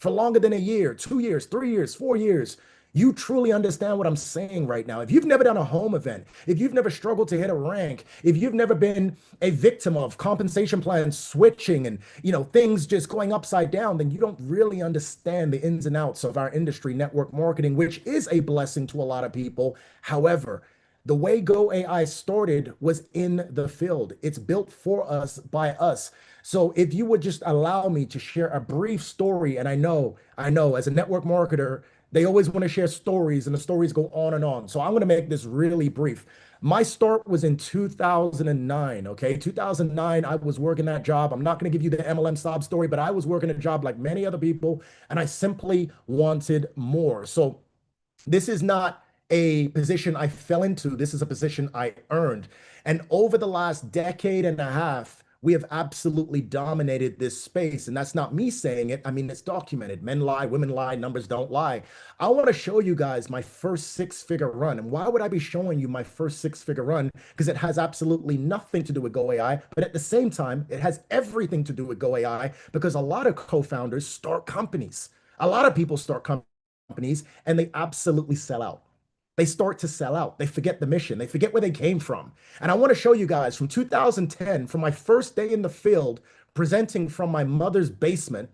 for longer than a year, 2 years, 3 years, 4 years, you truly understand what I'm saying right now. If you've never done a home event, if you've never struggled to hit a rank, if you've never been a victim of compensation plans switching and things just going upside down, then you don't really understand the ins and outs of our industry, network marketing, which is a blessing to a lot of people. However, the way Go AI started was in the field. It's built for us by us. So if you would just allow me to share a brief story, and I know, as a network marketer, they always want to share stories and the stories go on and on. So I'm going to make this really brief. My start was in 2009. Okay. 2009, I was working that job. I'm not going to give you the MLM sob story, but I was working a job like many other people, and I simply wanted more. So this is not a position I fell into. This is a position I earned. And over the last decade and a half, we have absolutely dominated this space. And that's not me saying it. I mean, it's documented. Men lie, women lie, numbers don't lie. I want to show you guys my first six-figure run. And why would I be showing you my first six-figure run? Because it has absolutely nothing to do with Go AI. But at the same time, it has everything to do with Go AI, because a lot of co-founders start companies. A lot of people start companies and they absolutely sell out. They start to sell out. They forget the mission. They forget where they came from. And I want to show you guys from 2010, from my first day in the field, presenting from my mother's basement,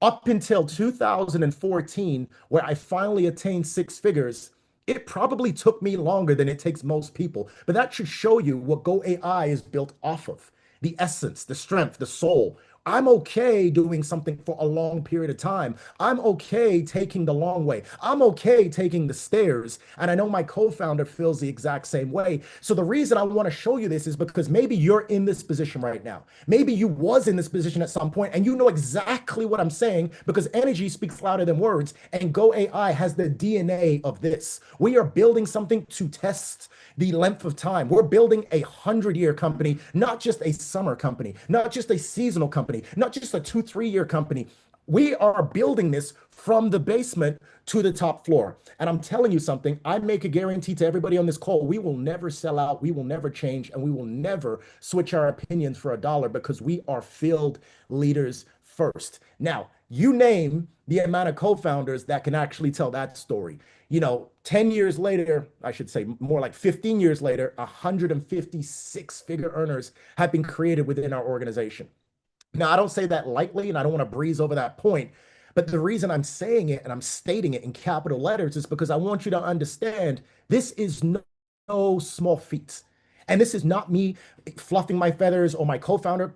up until 2014, where I finally attained six figures. It probably took me longer than it takes most people, but that should show you what Go AI is built off of: the essence, the strength, the soul. I'm okay doing something for a long period of time. I'm okay taking the long way. I'm okay taking the stairs. And I know my co-founder feels the exact same way. So the reason I want to show you this is because maybe you're in this position right now. Maybe you was in this position at some point and you know exactly what I'm saying, because energy speaks louder than words, and Go AI has the DNA of this. We are building something to test the length of time. We're building a 100-year company, not just a summer company, not just a seasonal company, not just a 2, 3 year company. We are building this from the basement to the top floor. And I'm telling you something, I make a guarantee to everybody on this call: we will never sell out, we will never change, and we will never switch our opinions for a dollar, because we are field leaders first. Now, you name the amount of co-founders that can actually tell that story. 10 years later, I should say more like 15 years later, 156 figure earners have been created within our organization. Now, I don't say that lightly, and I don't want to breeze over that point. But the reason I'm saying it and I'm stating it in capital letters is because I want you to understand this is no small feat. And this is not me fluffing my feathers or my co-founder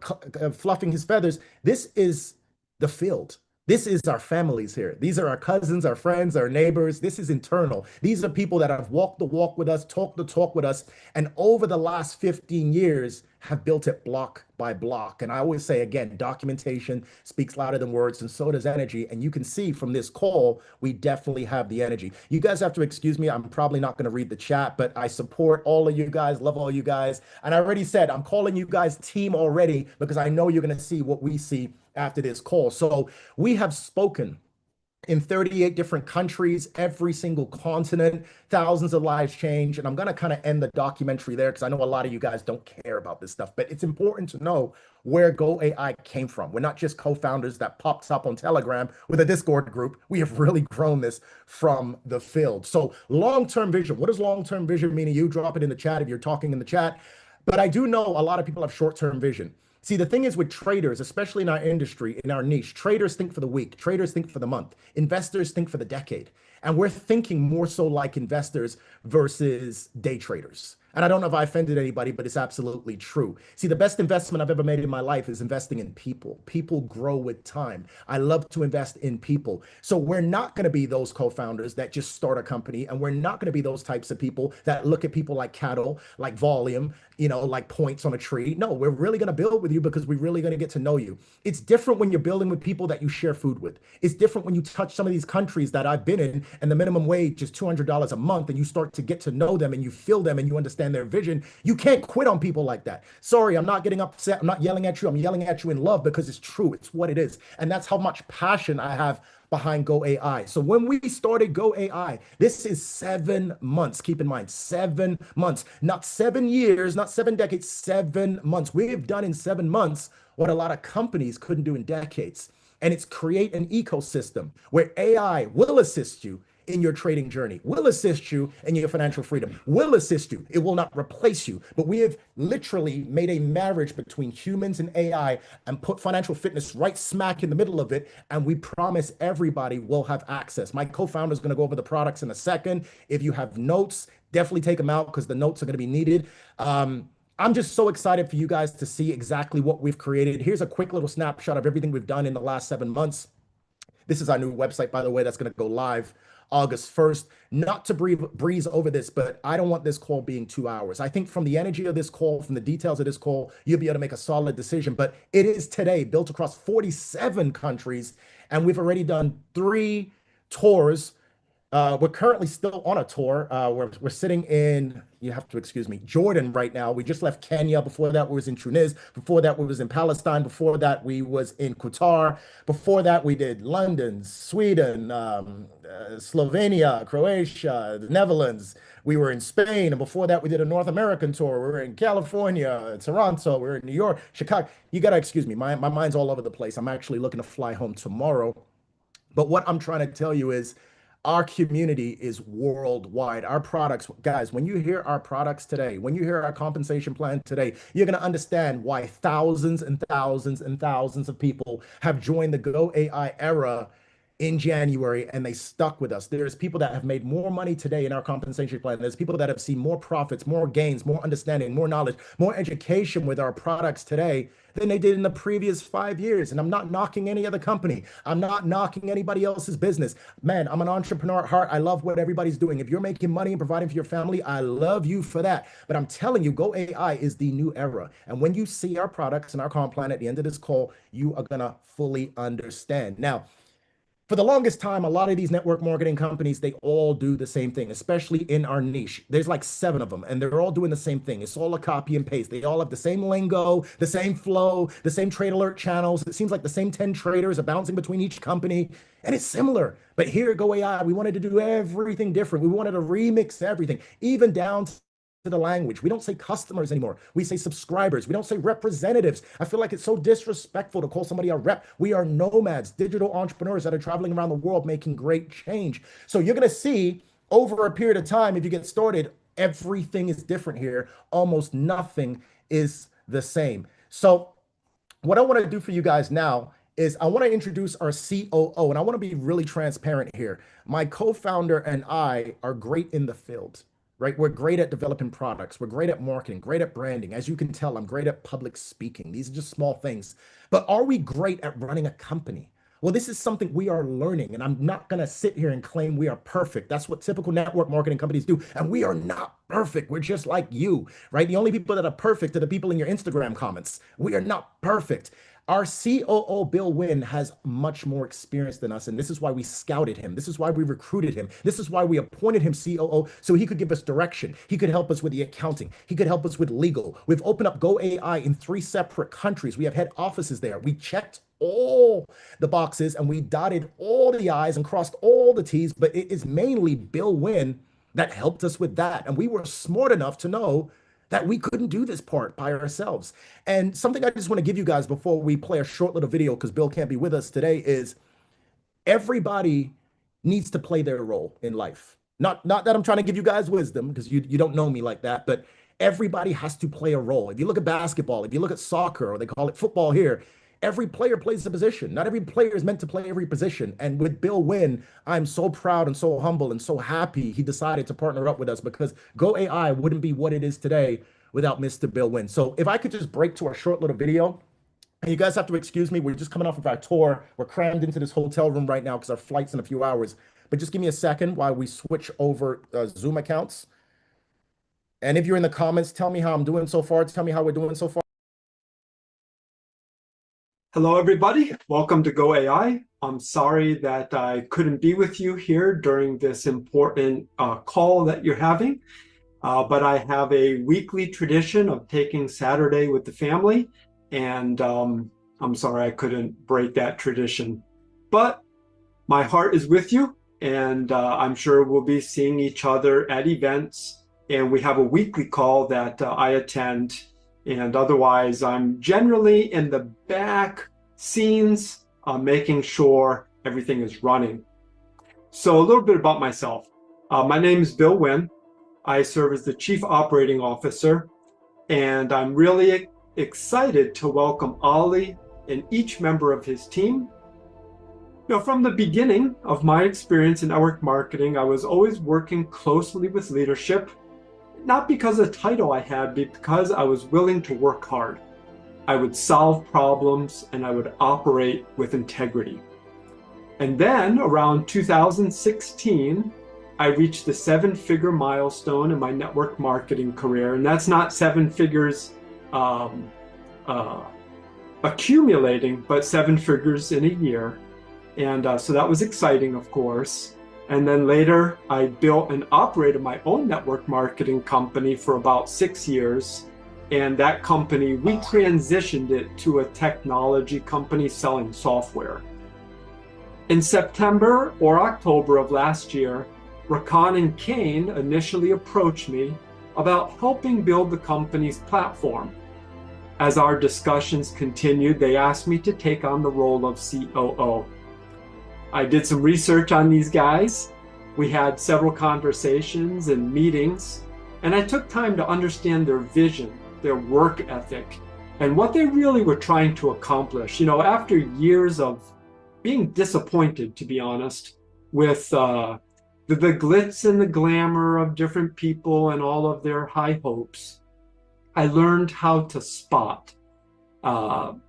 fluffing his feathers. This is the field. This is our families here. These are our cousins, our friends, our neighbors. This is internal. These are people that have walked the walk with us, talked the talk with us, and over the last 15 years have built it block by block. And I always say, again, documentation speaks louder than words, and so does energy. And you can see from this call, we definitely have the energy. You guys have to excuse me. I'm probably not going to read the chat, but I support all of you guys, love all you guys. And I already said, I'm calling you guys team already, because I know you're going to see what we see after this call. So we have spoken in 38 different countries, every single continent, thousands of lives changed. And I'm going to kind of end the documentary there, because I know a lot of you guys don't care about this stuff, but it's important to know where Go AI came from. We're not just co-founders that pops up on Telegram with a Discord group. We have really grown this from the field. So long-term vision. What does long-term vision mean to you? Drop it in the chat if you're talking in the chat. But I do know a lot of people have short-term vision. See, the thing is with traders, especially in our industry, in our niche, traders think for the week, traders think for the month, investors think for the decade. And we're thinking more so like investors versus day traders. And I don't know if I offended anybody, but it's absolutely true. See, the best investment I've ever made in my life is investing in people. People grow with time. I love to invest in people. So we're not going to be those co-founders that just start a company. And we're not going to be those types of people that look at people like cattle, like volume, like points on a tree. No, we're really going to build with you because we're really going to get to know you. It's different when you're building with people that you share food with. It's different when you touch some of these countries that I've been in and the minimum wage is $200 a month, and you start to get to know them and you feel them and you understand their vision. You can't quit on people like that. Sorry, I'm not getting upset. I'm not yelling at you. I'm yelling at you in love, because it's true. It's what it is. And that's how much passion I have behind Go AI. So when we started Go AI, this is 7 months. Keep in mind, 7 months, not 7 years, not 7 decades, 7 months. We have done in 7 months what a lot of companies couldn't do in decades. And it's create an ecosystem where AI will assist you in your trading journey, will assist you in your financial freedom, will assist you. It will not replace you. But we have literally made a marriage between humans and AI and put financial fitness right smack in the middle of it. And we promise everybody will have access. My co-founder is going to go over the products in a second. If you have notes, definitely take them out because the notes are going to be needed. I'm just so excited for you guys to see exactly what we've created. Here's a quick little snapshot of everything we've done in the last 7 months. This is our new website, by the way, that's going to go live August 1st. Not to breeze over this, but I don't want this call being 2 hours. I think from the energy of this call, from the details of this call, you'll be able to make a solid decision. But it is today built across 47 countries, and we've already done 3 tours. We're currently still on a tour. We're sitting in, you have to excuse me, Jordan right now. We just left Kenya. Before that, we was in Tunis. Before that, we was in Palestine. Before that, we was in Qatar. Before that, we did London, Sweden, Slovenia, Croatia, the Netherlands. We were in Spain. And before that, we did a North American tour. We were in California, Toronto. We were in New York, Chicago. You got to excuse me. My mind's all over the place. I'm actually looking to fly home tomorrow. But what I'm trying to tell you is, our community is worldwide. Our products, guys, when you hear our products today, when you hear our compensation plan today, you're going to understand why thousands and thousands and thousands of people have joined the Go AI era in January and they stuck with us. There's people that have made more money today in our compensation plan. There's people that have seen more profits, more gains, more understanding, more knowledge, more education with our products today than they did in the previous 5 years. And I'm not knocking any other company. I'm not knocking anybody else's business. Man, I'm an entrepreneur at heart. I love what everybody's doing. If you're making money and providing for your family, I love you for that. But I'm telling you, Go AI is the new era. And when you see our products and our comp plan at the end of this call, you are gonna fully understand. Now, for the longest time, a lot of these network marketing companies, they all do the same thing, especially in our niche. There's like 7 of them, and they're all doing the same thing. It's all a copy and paste. They all have the same lingo, the same flow, the same trade alert channels. It seems like the same 10 traders are bouncing between each company, and it's similar. But here at Go AI, we wanted to do everything different. We wanted to remix everything, even down to the language. We don't say customers anymore. We say subscribers. We don't say representatives. I feel like it's so disrespectful to call somebody a rep. We are nomads, digital entrepreneurs that are traveling around the world making great change. So you're going to see over a period of time, if you get started, everything is different here. Almost nothing is the same. So what I want to do for you guys now is I want to introduce our COO, and I want to be really transparent here. My co-founder and I are great in the field, right? We're great at developing products. We're great at marketing, great at branding. As you can tell, I'm great at public speaking. These are just small things. But are we great at running a company? Well, this is something we are learning, and I'm not going to sit here and claim we are perfect. That's what typical network marketing companies do. And we are not perfect. We're just like you, right? The only people that are perfect are the people in your Instagram comments. We are not perfect. Our COO, Bill Wynn, has much more experience than us, and this is why we scouted him. This is why we recruited him. This is why we appointed him COO, so he could give us direction. He could help us with the accounting. He could help us with legal. We've opened up Go AI in 3 separate countries. We have head offices there. We checked all the boxes, and we dotted all the I's and crossed all the T's, but it is mainly Bill Wynn that helped us with that. And we were smart enough to know that we couldn't do this part by ourselves. And something I just want to give you guys before we play a short little video, because Bill can't be with us today, is everybody needs to play their role in life. Not that I'm trying to give you guys wisdom, because you don't know me like that, but everybody has to play a role. If you look at basketball, if you look at soccer, or they call it football here, every player plays a position. Not every player is meant to play every position. And with Bill Wynn, I'm so proud and so humble and so happy he decided to partner up with us, because Go AI wouldn't be what it is today without Mr. Bill Wynn. So if I could just break to a short little video, and you guys have to excuse me, we're just coming off of our tour. We're crammed into this hotel room right now because our flight's in a few hours. But just give me a second while we switch over Zoom accounts. And if you're in the comments, tell me how I'm doing so far. Tell me how we're doing so far. Hello, everybody. Welcome to Go AI. I'm sorry that I couldn't be with you here during this important call that you're having, but I have a weekly tradition of taking Saturday with the family, and I'm sorry I couldn't break that tradition. But my heart is with you, and I'm sure we'll be seeing each other at events, and we have a weekly call that I attend. And otherwise, I'm generally in the back scenes making sure everything is running. So a little bit about myself. My name is Bill Wynn. I serve as the Chief Operating Officer, and I'm really excited to welcome Ali and each member of his team. From the beginning of my experience in network marketing, I was always working closely with leadership, not because of the title I had, but because I was willing to work hard. I would solve problems and I would operate with integrity. And then around 2016, I reached the 7-figure milestone in my network marketing career. And that's not 7 figures accumulating, but 7 figures in a year. And so that was exciting, of course. And then later, I built and operated my own network marketing company for about 6 years. And that company, we transitioned it to a technology company selling software. In September or October of last year, Rakan and Kane initially approached me about helping build the company's platform. As our discussions continued, they asked me to take on the role of COO. I did some research on these guys. We had several conversations and meetings, and I took time to understand their vision, their work ethic, and what they really were trying to accomplish. After years of being disappointed, to be honest, with the glitz and the glamour of different people and all of their high hopes, I learned how to spot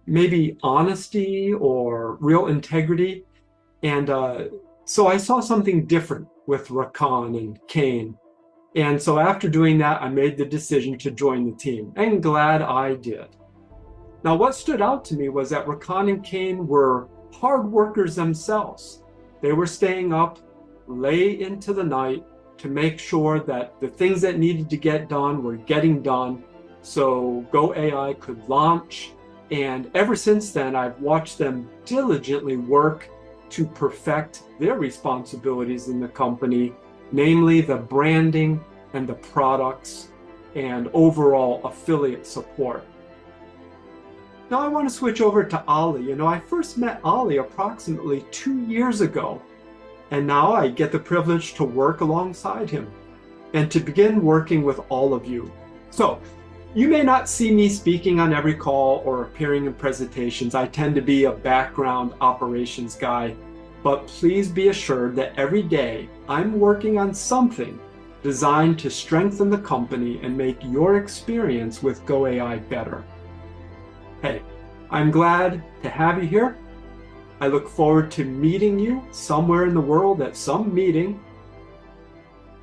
maybe honesty or real integrity. And so I saw something different with Rakan and Kane. And so after doing that, I made the decision to join the team, and glad I did. Now, what stood out to me was that Rakan and Kane were hard workers themselves. They were staying up late into the night to make sure that the things that needed to get done were getting done so Go AI could launch. And ever since then, I've watched them diligently work to perfect their responsibilities in the company, namely the branding and the products and overall affiliate support. Now I want to switch over to Ali. I first met Ali approximately 2 years ago, and now I get the privilege to work alongside him and to begin working with all of you. So you may not see me speaking on every call or appearing in presentations. I tend to be a background operations guy, but please be assured that every day I'm working on something designed to strengthen the company and make your experience with Go AI better. Hey, I'm glad to have you here. I look forward to meeting you somewhere in the world at some meeting.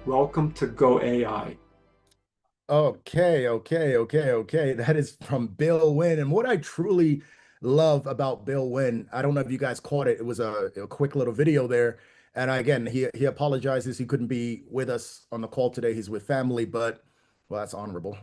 Welcome to Go AI. Okay. That is from Bill Wynn. And what I truly love about Bill Wynn, I don't know if you guys caught it. It was a quick little video there. And again, he apologizes. He couldn't be with us on the call today. He's with family, but well, that's honorable.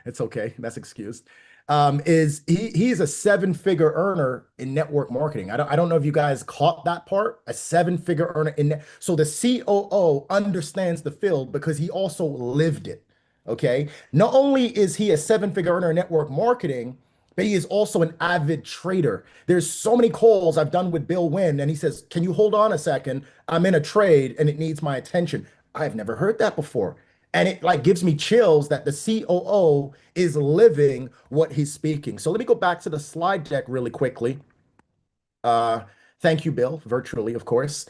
It's okay. That's excused. He's a 7-figure earner in network marketing. I don't know if you guys caught that part. A 7-figure earner so the COO understands the field because he also lived it. Okay. Not only is he a 7-figure earner in network marketing, but he is also an avid trader. There's so many calls I've done with Bill Wynn, and he says, "Can you hold on a second? I'm in a trade and it needs my attention." I've never heard that before. And it like gives me chills that the COO is living what he's speaking. So let me go back to the slide deck really quickly. Thank you, Bill, virtually, of course.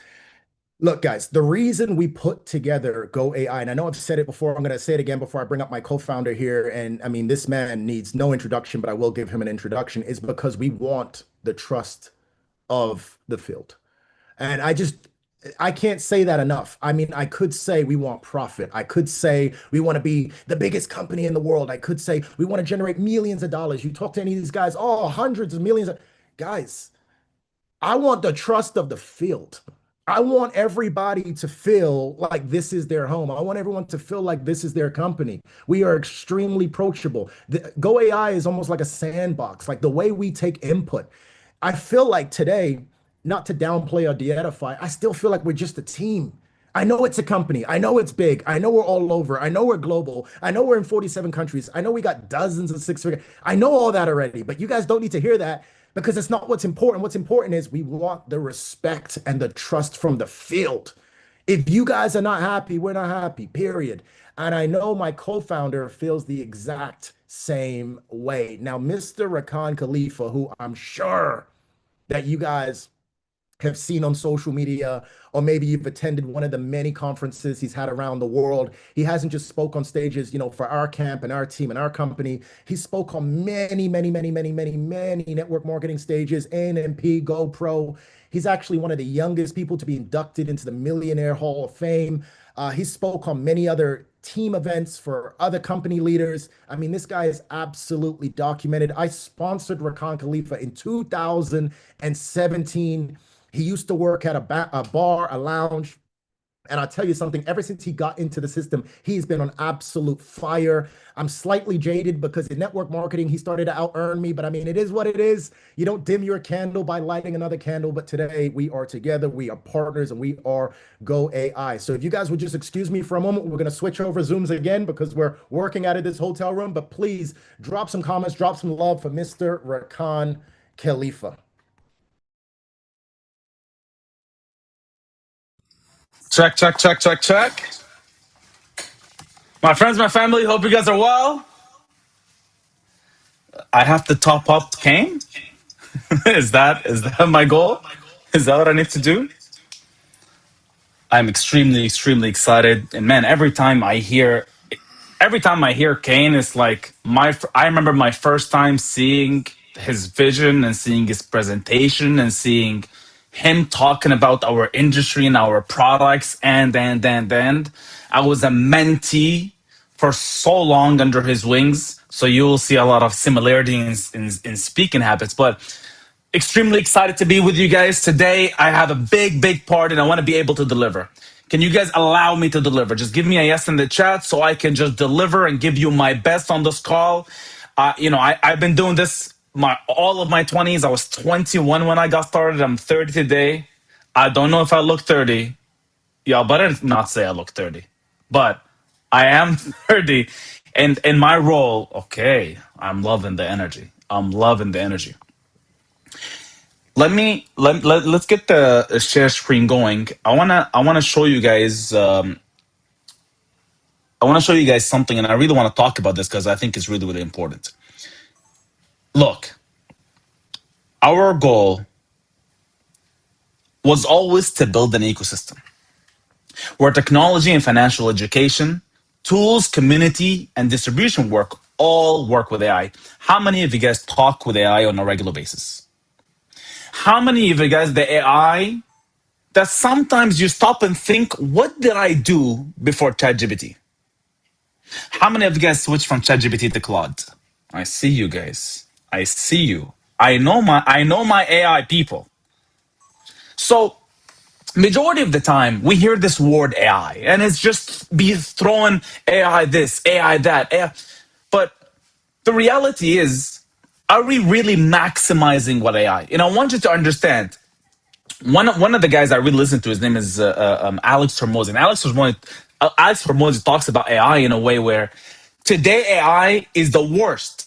Look, guys, the reason we put together Go AI, and I know I've said it before, I'm going to say it again before I bring up my co-founder here. And I mean, this man needs no introduction, but I will give him an introduction, is because we want the trust of the field. And I can't say that enough. I mean, I could say we want profit. I could say we want to be the biggest company in the world. I could say we want to generate millions of dollars. You talk to any of these guys, oh, hundreds of millions of guys. I want the trust of the field. I want everybody to feel like this is their home. I want everyone to feel like this is their company. We are extremely approachable. Go AI is almost like a sandbox, like the way we take input. I feel like today, not to downplay or de-edify, I still feel like we're just a team. I know it's a company. I know it's big. I know we're all over. I know we're global. I know we're in 47 countries. I know we got dozens of 6-figure. I know all that already, but you guys don't need to hear that. because it's not what's important. What's important is we want the respect and the trust from the field. If you guys are not happy, we're not happy, period. And I know my co-founder feels the exact same way. Now, Mr. Rakan Khalifa, who I'm sure that you guys have seen on social media, or maybe you've attended one of the many conferences he's had around the world. He hasn't just spoke on stages, for our camp and our team and our company. He spoke on many, many, many, many, many, many network marketing stages, NMP, Go Pro. He's actually one of the youngest people to be inducted into the Millionaire Hall of Fame. He spoke on many other team events for other company leaders. I mean, this guy is absolutely documented. I sponsored Rakan Khalifa in 2017. He used to work at a bar, a lounge. And I'll tell you something, ever since he got into the system, he's been on absolute fire. I'm slightly jaded because in network marketing, he started to out earn me. But I mean, it is what it is. You don't dim your candle by lighting another candle. But today we are together, we are partners, and we are Go AI. So if you guys would just excuse me for a moment, we're going to switch over Zooms again because we're working out of this hotel room. But please drop some comments, drop some love for Mr. Rakan Khalifa. Check, check, check, check, check. My friends, my family, hope you guys are well. I have to top up Kane. Is that my goal? Is that what I need to do? I'm extremely, extremely excited. And man, every time I hear Kane, it's like I remember my first time seeing his vision and seeing his presentation and seeing him talking about our industry and our products and I was a mentee for so long under his wings. So you will see a lot of similarity in speaking habits. But extremely excited to be with you guys today. I have a big, big part and I want to be able to deliver. Can you guys allow me to deliver? Just give me a yes in the chat so I can just deliver and give you my best on this call. I've been doing this all of my 20s. I was 21 when I got started. I'm 30 today. I don't know if I look 30. Y'all better not say I look 30. But I am 30. And in my role, okay, I'm loving the energy. I'm loving the energy. Let's get the share screen going. I wanna show you guys something, and I really want to talk about this because I think it's really, really important. Look, our goal was always to build an ecosystem where technology and financial education, tools, community, and distribution all work with AI. How many of you guys talk with AI on a regular basis? How many of you guys, the AI that sometimes you stop and think, what did I do before ChatGPT? How many of you guys switched from ChatGPT to Claude? I see you guys. I see you. I know my AI people. So majority of the time we hear this word AI and it's just be throwing AI this, AI that, AI. But the reality is, are we really maximizing what AI? And I want you to understand, one of the guys I really listen to, his name is Alex Hormozi. And Alex Hormozi talks about AI in a way where today AI is the worst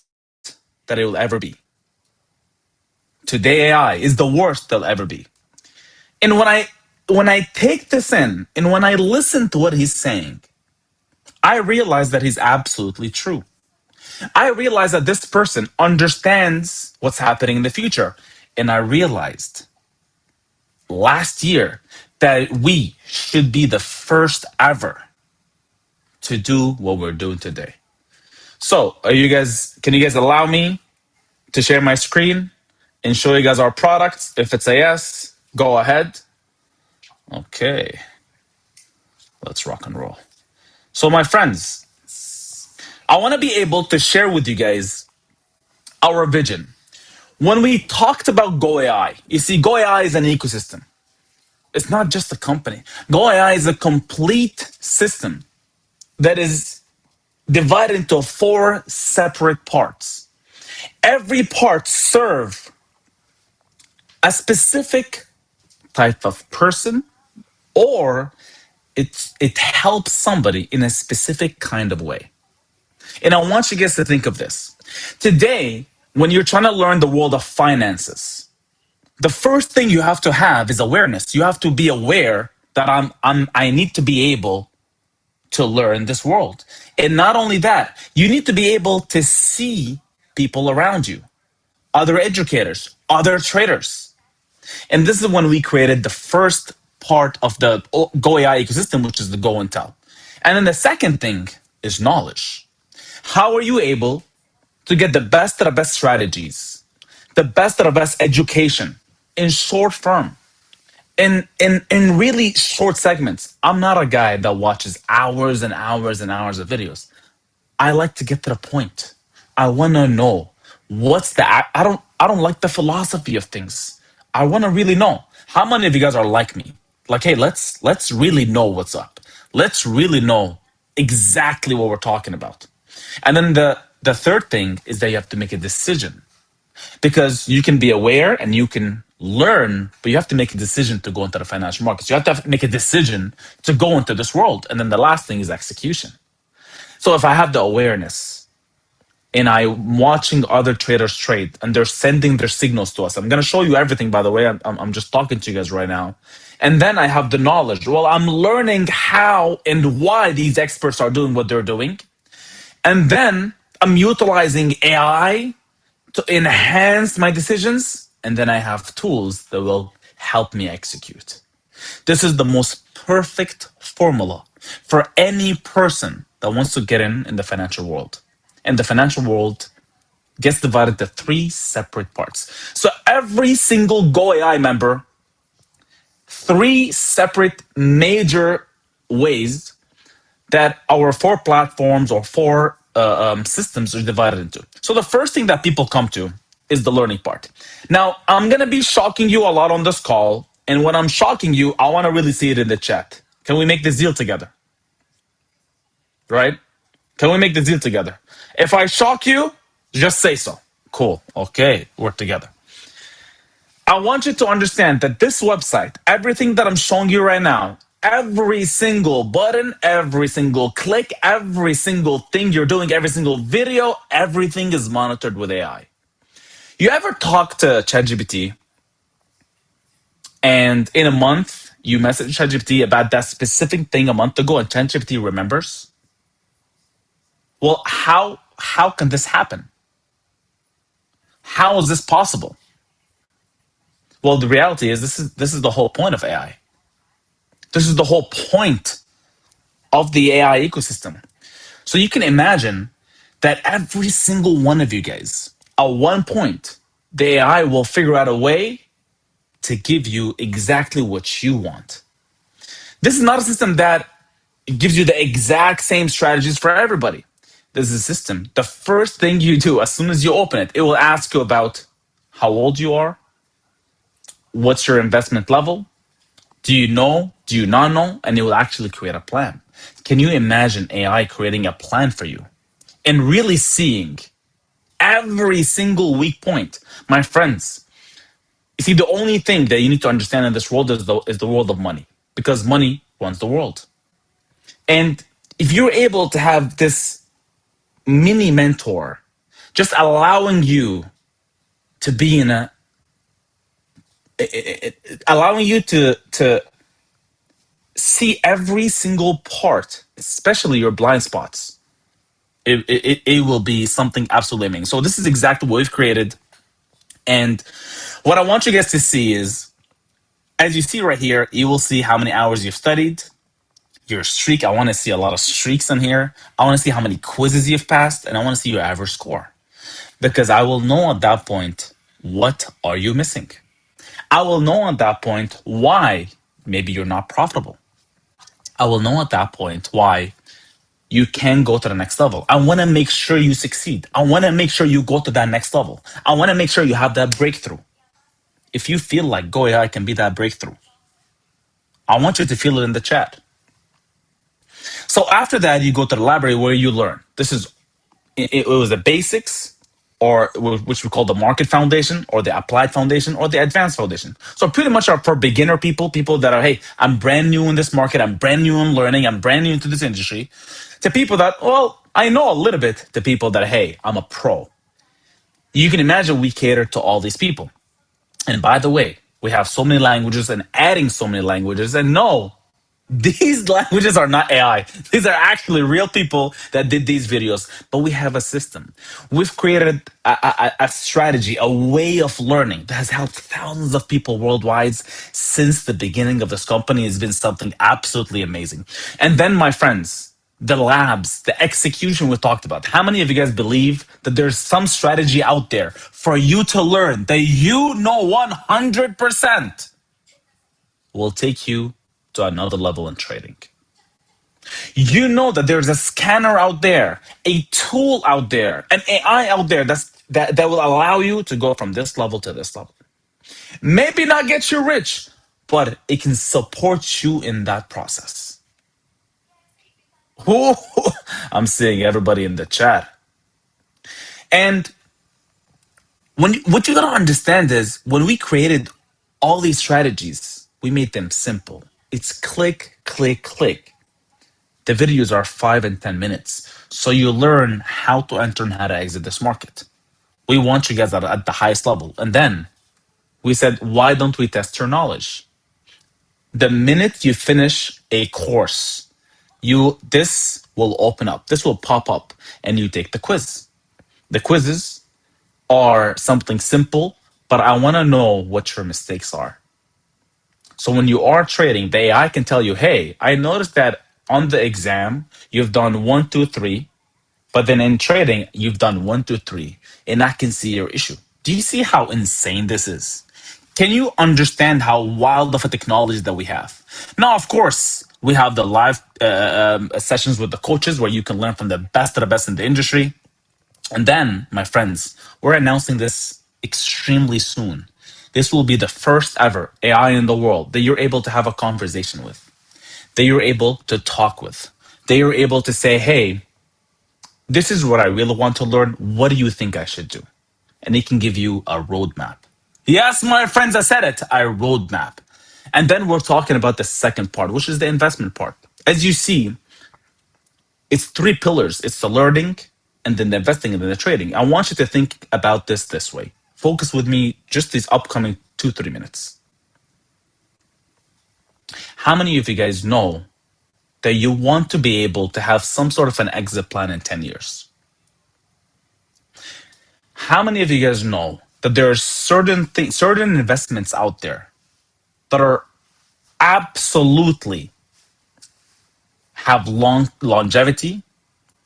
that it will ever be. Today AI is the worst they'll ever be. And when I take this in and when I listen to what he's saying, I realize that he's absolutely true. I realize that this person understands what's happening in the future. And I realized last year that we should be the first ever to do what we're doing today. So, can you guys allow me to share my screen and show you guys our products? If it's a yes, go ahead. Okay. Let's rock and roll. So, my friends, I want to be able to share with you guys our vision. When we talked about Go AI, you see, Go AI is an ecosystem. It's not just a company. Go AI is a complete system that is divided into 4 separate parts. Every part serves a specific type of person, or it helps somebody in a specific kind of way. And I want you guys to think of this. Today, when you're trying to learn the world of finances, the first thing you have to have is awareness. You have to be aware that I need to be able to learn this world. And not only that, you need to be able to see people around you, other educators, other traders. And this is when we created the first part of the Go AI ecosystem, which is the Go and Tell. And then the second thing is knowledge. How are you able to get the best of the best strategies, the best of the best education in short form, in really short segments? I'm not a guy that watches hours and hours and hours of videos. I like to get to the point. I want to know what's the. I don't like the philosophy of things. I want to really know. How many of you guys are like me? Like, hey, let's really know what's up. Let's really know exactly what we're talking about. And then the third thing is that you have to make a decision, because you can be aware and you can learn, but you have to make a decision to go into the financial markets. You have to make a decision to go into this world. And then the last thing is execution. So if I have the awareness and I'm watching other traders trade and they're sending their signals to us, I'm going to show you everything, by the way. I'm just talking to you guys right now. And then I have the knowledge. Well, I'm learning how and why these experts are doing what they're doing. And then I'm utilizing AI to enhance my decisions. And then I have tools that will help me execute. This is the most perfect formula for any person that wants to get in the financial world. And the financial world gets divided into 3 separate parts. So every single Go AI member, 3 separate major ways that our 4 platforms or 4 systems are divided into. So the first thing that people come to is the learning part. Now, I'm going to be shocking you a lot on this call. And when I'm shocking you, I want to really see it in the chat. Can we make this deal together? Right? Can we make the deal together? If I shock you, just say so. Cool. Okay, we're together. I want you to understand that this website, everything that I'm showing you right now, every single button, every single click, every single thing you're doing, every single video, everything is monitored with AI. You ever talk to ChatGPT and in a month you message ChatGPT about that specific thing a month ago and ChatGPT remembers? Well, how can this happen? How is this possible? Well, the reality is this is the whole point of AI. This is the whole point of the AI ecosystem. So you can imagine that every single one of you guys, at one point, the AI will figure out a way to give you exactly what you want. This is not a system that gives you the exact same strategies for everybody. This is a system. The first thing you do as soon as you open it, it will ask you about how old you are, what's your investment level, do you know, do you not know, and it will actually create a plan. Can you imagine AI creating a plan for you and really seeing every single weak point? My friends, you see, the only thing that you need to understand in this world is the world of money, because money runs the world. And if you're able to have this mini mentor just allowing you to be in a allowing you to see every single part, especially your blind spots, it will be something absolutely amazing. So this is exactly what we've created. And what I want you guys to see is, as you see right here, you will see how many hours you've studied, your streak. I want to see a lot of streaks in here. I want to see how many quizzes you've passed, and I want to see your average score. Because I will know at that point, what are you missing? I will know at that point why maybe you're not profitable. I will know at that point why you can go to the next level. I want to make sure you succeed. I want to make sure you go to that next level. I want to make sure you have that breakthrough. If you feel like Go AI can be that breakthrough, I want you to feel it in the chat. So after that, you go to the library where you learn. It was the basics, or which we call the market foundation, or the applied foundation, or the advanced foundation. So pretty much are for beginner people that are, hey, I'm brand new in this market, I'm brand new in learning, I'm brand new into this industry, to people that, well, I know a little bit, to people that, hey, I'm a pro. You can imagine we cater to all these people. And by the way, we have so many languages and adding so many languages. And no, these languages are not AI. These are actually real people that did these videos. But we have a system. We've created a strategy, a way of learning that has helped thousands of people worldwide since the beginning of this company. Has been something absolutely amazing. And then, my friends, the labs, the execution we talked about. How many of you guys believe that there's some strategy out there for you to learn that you know 100% will take you to another level in trading? You know that there's a scanner out there, a tool out there, an AI out there that will allow you to go from this level to this level. Maybe not get you rich, but it can support you in that process. Ooh, I'm seeing everybody in the chat. And what you gotta understand is when we created all these strategies, we made them simple. It's click, click, click. The videos are 5 and 10 minutes. So you learn how to enter and how to exit this market. We want you guys at the highest level. And then we said, why don't we test your knowledge? The minute you finish a course, this will open up, this will pop up, and you take the quiz. The quizzes are something simple, but I want to know what your mistakes are. So when you are trading, the AI can tell you, hey, I noticed that on the exam, you've done 1, 2, 3, but then in trading, you've done 1, 2, 3, and I can see your issue. Do you see how insane this is? Can you understand how wild of a technology that we have? Now, of course, we have the live sessions with the coaches where you can learn from the best of the best in the industry. And then, my friends, we're announcing this extremely soon. This will be the first ever AI in the world that you're able to have a conversation with, that you're able to talk with, that you're able to say, hey, this is what I really want to learn. What do you think I should do? And it can give you a roadmap. Yes, my friends, I said it, a roadmap. And then we're talking about the second part, which is the investment part. As you see, it's 3 pillars. It's the learning, and then the investing, and then the trading. I want you to think about this way. Focus with me just these upcoming 2-3 minutes. How many of you guys know that you want to be able to have some sort of an exit plan in 10 years? How many of you guys know that there are certain investments out there that are absolutely have longevity,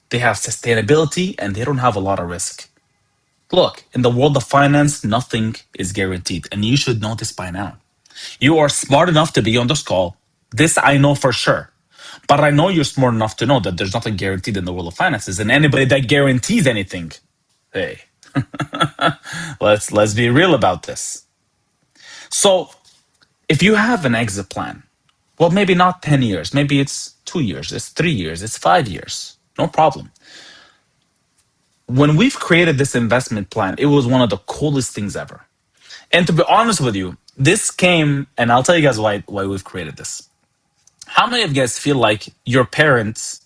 they have sustainability, and they don't have a lot of risk? Look, in the world of finance, nothing is guaranteed, and you should know this by now. You are smart enough to be on this call. This I know for sure. But I know you're smart enough to know that there's nothing guaranteed in the world of finances, and anybody that guarantees anything, hey, let's be real about this. So if you have an exit plan, well, maybe not 10 years, maybe it's 2 years, it's 3 years, it's 5 years, no problem. When we've created this investment plan, it was one of the coolest things ever. And to be honest with you, this came, and I'll tell you guys why we've created this. How many of you guys feel like your parents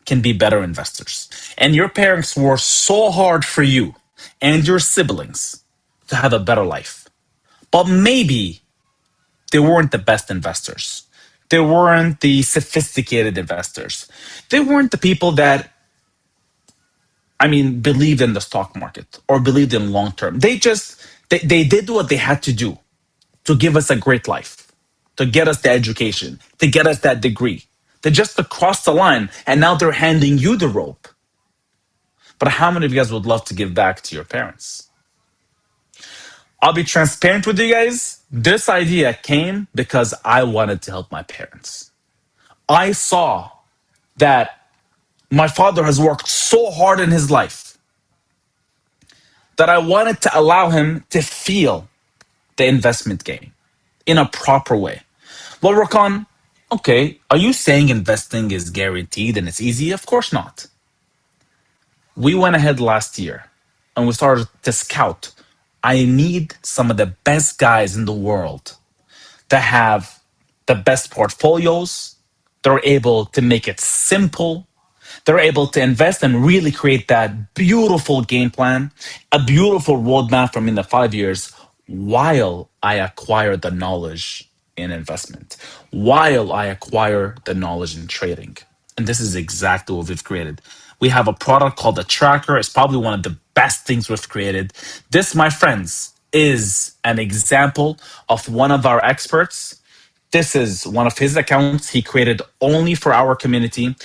can be better investors? And your parents worked so hard for you and your siblings to have a better life. But maybe they weren't the best investors. They weren't the sophisticated investors. They weren't the people that, believed in the stock market or believed in long term. They did what they had to do to give us a great life, to get us the education, to get us that degree. They just crossed the line, and now they're handing you the rope. But how many of you guys would love to give back to your parents? I'll be transparent with you guys. This idea came because I wanted to help my parents. I saw that my father has worked so hard in his life that I wanted to allow him to feel the investment game in a proper way. Well, Rakan, okay, are you saying investing is guaranteed and it's easy? Of course not. We went ahead last year and we started to scout. I need some of the best guys in the world that have the best portfolios. They're able to make it simple. They're able to invest and really create that beautiful game plan, a beautiful roadmap for me in the 5 years while I acquire the knowledge in investment, while I acquire the knowledge in trading. And this is exactly what we've created. We have a product called the Tracker. It's probably one of the best things we've created. This, my friends, is an example of one of our experts. This is one of his accounts he created only for our community.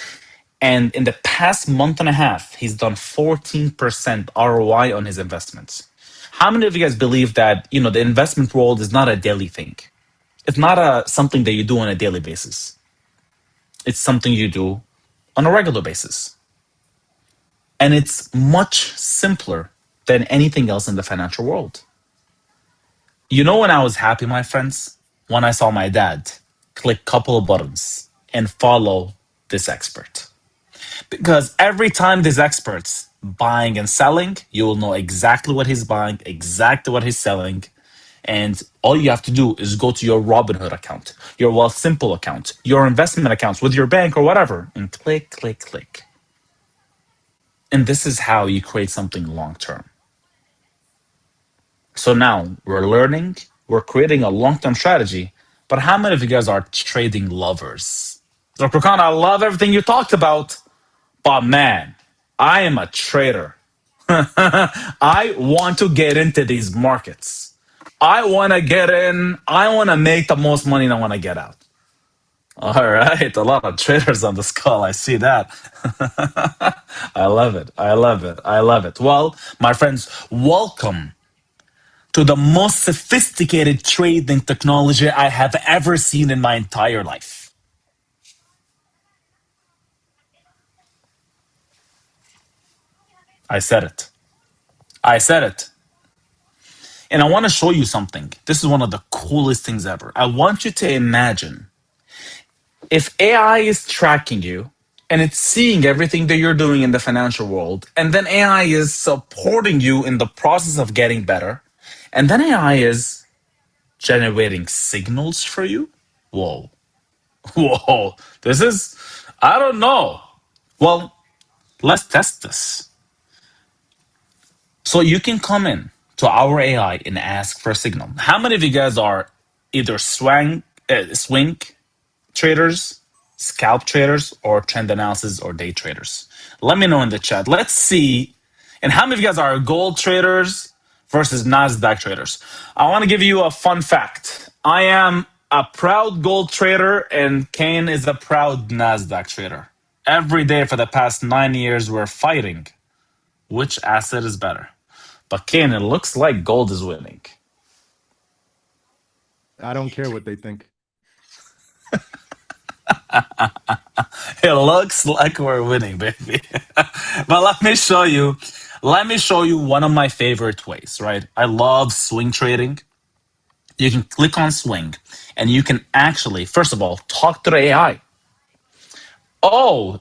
And in the past month and a half, he's done 14% ROI on his investments. How many of you guys believe that, the investment world is not a daily thing? It's not something that you do on a daily basis. It's something you do on a regular basis. And it's much simpler than anything else in the financial world. When I was happy, my friends? When I saw my dad click a couple of buttons and follow this expert. Because every time this expert's buying and selling, you will know exactly what he's buying, exactly what he's selling. And all you have to do is go to your Robinhood account, your Wealthsimple account, your investment accounts with your bank or whatever, and click, click, click. And this is how you create something long term. So now we're learning, we're creating a long term strategy. But how many of you guys are trading lovers? Dr. Khan, I love everything you talked about. But man, I am a trader. I want to get into these markets. I want to get in. I want to make the most money and I want to get out. All right. A lot of traders on this call. I see that. I love it. I love it. I love it. Well, my friends, welcome to the most sophisticated trading technology I have ever seen in my entire life. I said it. I said it. And I want to show you something. This is one of the coolest things ever. I want you to imagine if AI is tracking you and it's seeing everything that you're doing in the financial world, and then AI is supporting you in the process of getting better, and then AI is generating signals for you. Whoa. Whoa. This is, I don't know. Well, let's test this. So you can come in to our AI and ask for a signal. How many of you guys are either swing traders, scalp traders, or trend analysis or day traders? Let me know in the chat. Let's see. And how many of you guys are gold traders versus NASDAQ traders? I want to give you a fun fact. I am a proud gold trader and Kane is a proud NASDAQ trader. Every day for the past 9 years, we're fighting which asset is better. But Kane, it looks like gold is winning. I don't care what they think. It looks like we're winning, baby. But let me show you. Let me show you one of my favorite ways, right? I love swing trading. You can click on swing and you can actually, first of all, talk to the AI. Oh,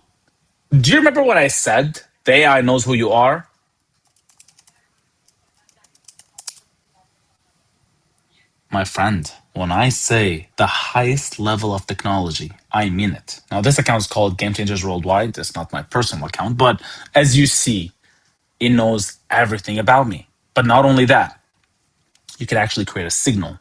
do you remember what I said? The AI knows who you are. My friend, when I say the highest level of technology, I mean it. Now, this account is called Game Changers Worldwide. It's not my personal account, but as you see, it knows everything about me. But not only that, you can actually create a signal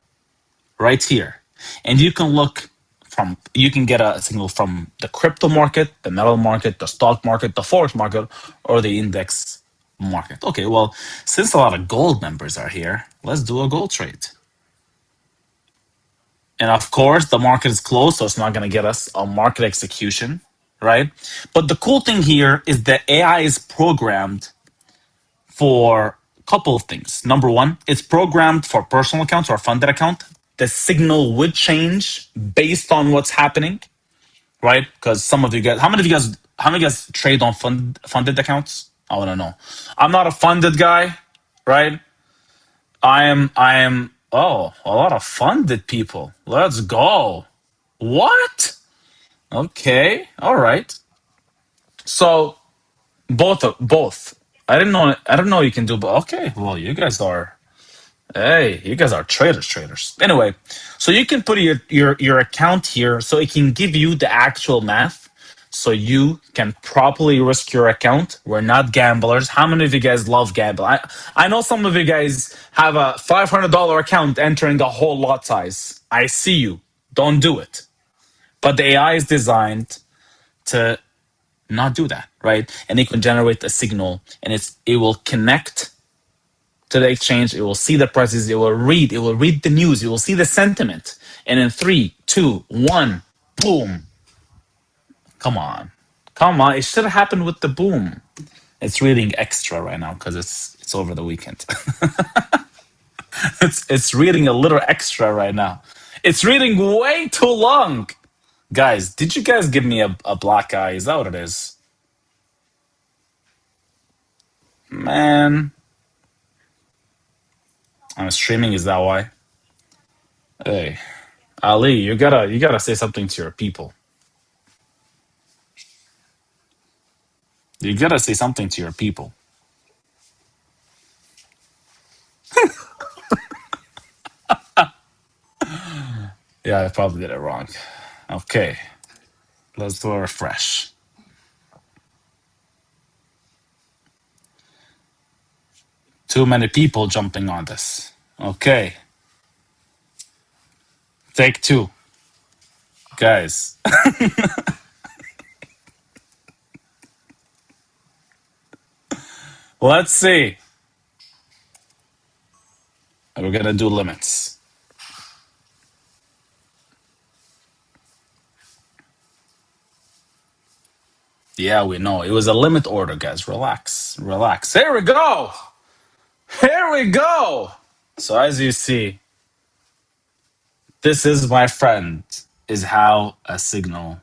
right here. And you can get a signal from the crypto market, the metal market, the stock market, the forex market, or the index market. Okay, well, since a lot of gold members are here, let's do a gold trade. And of course, the market is closed, so it's not going to get us a market execution, right? But the cool thing here is that AI is programmed for a couple of things. Number one, it's programmed for personal accounts or funded account. The signal would change based on what's happening, right? Because some of you guys, how many of you guys trade on funded accounts? I want to know. I'm not a funded guy, right? I am. Oh, a lot of funded people. Let's go. What? Okay. All right. So both. I didn't know. I don't know you can do. But okay. Well, you guys are. Hey, you guys are traders. Anyway, so you can put your account here, so it can give you the actual math. so you can properly risk your account. We're not gamblers. How many of you guys love gamble? I know some of you guys have a $500 account entering a whole lot size. I see you. Don't do it. But the AI is designed to not do that, right? And it can generate a signal, and it will connect to the exchange. It will see the prices. It will read the news. It will see the sentiment. And in 3, 2, 1, boom. Come on. It should have happened with the boom. It's reading extra right now because it's over the weekend. it's reading a little extra right now. It's reading way too long. Guys, did you guys give me a black eye? Is that what it is? Man. I'm streaming, is that why? Hey. Ali, you gotta say something to your people. You gotta say something to your people. Yeah, I probably did it wrong. Okay. Let's do a refresh. Too many people jumping on this. Okay. Take 2. Guys. Let's see. We're gonna do limits. Yeah, we know. It was a limit order, guys. Relax. Relax. Here we go. Here we go. So as you see, this is, my friend, is how a signal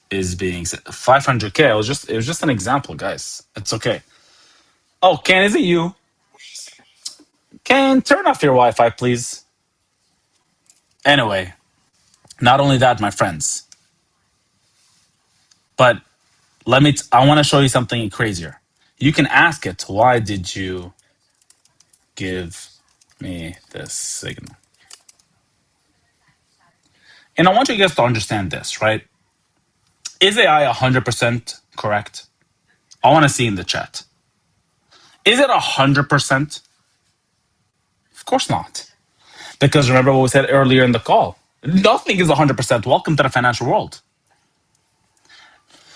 is being set. 500K. It was just an example, guys. It's okay. Oh, Ken, is it you? Ken, turn off your Wi-Fi, please. Anyway, not only that, my friends, but I want to show you something crazier. You can ask it, why did you give me this signal? And I want you guys to understand this, right? Is AI 100% correct? I want to see in the chat. Is it 100%? Of course not. Because remember what we said earlier in the call. Nothing is 100%. Welcome to the financial world.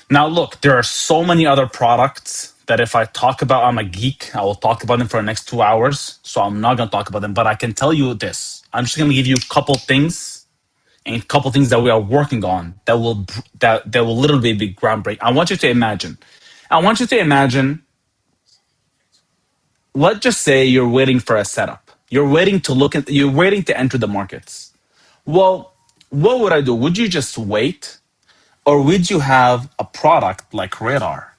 Now, look, there are so many other products that if I talk about, I'm a geek, I will talk about them for the next 2 hours. So I'm not going to talk about them. But I can tell you this. I'm just going to give you a couple things and a couple things that we are working on that will literally be groundbreaking. I want you to imagine. Let's just say you're waiting for a setup. You're waiting to enter the markets. Well, what would I do? Would you just wait? Or would you have a product like Radar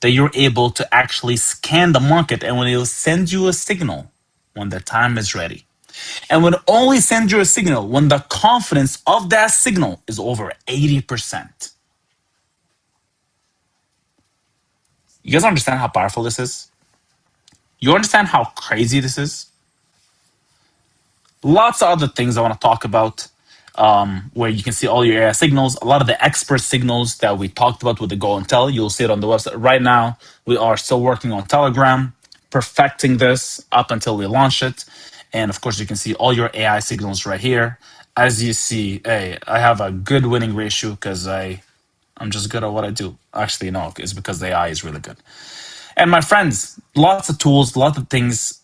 that you're able to actually scan the market, and when it will send you a signal when the time is ready? And would only send you a signal when the confidence of that signal is over 80%. You guys understand how powerful this is? You understand how crazy this is? Lots of other things I want to talk about, where you can see all your AI signals. A lot of the expert signals that we talked about with the Go and Tell, you'll see it on the website. Right now, we are still working on Telegram, perfecting this up until we launch it. And of course, you can see all your AI signals right here. As you see, hey, I have a good winning ratio because I'm just good at what I do. Actually, no, it's because the AI is really good. And my friends, lots of tools, lots of things.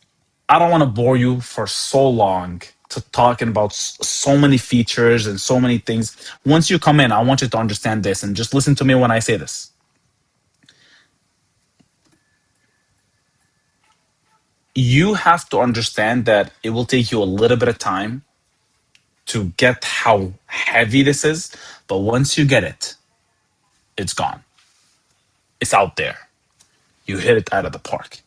I don't want to bore you for so long to talking about so many features and so many things. Once you come in, I want you to understand this and just listen to me when I say this. You have to understand that it will take you a little bit of time to get how heavy this is, but once you get it, it's gone. It's out there. You hit it out of the park.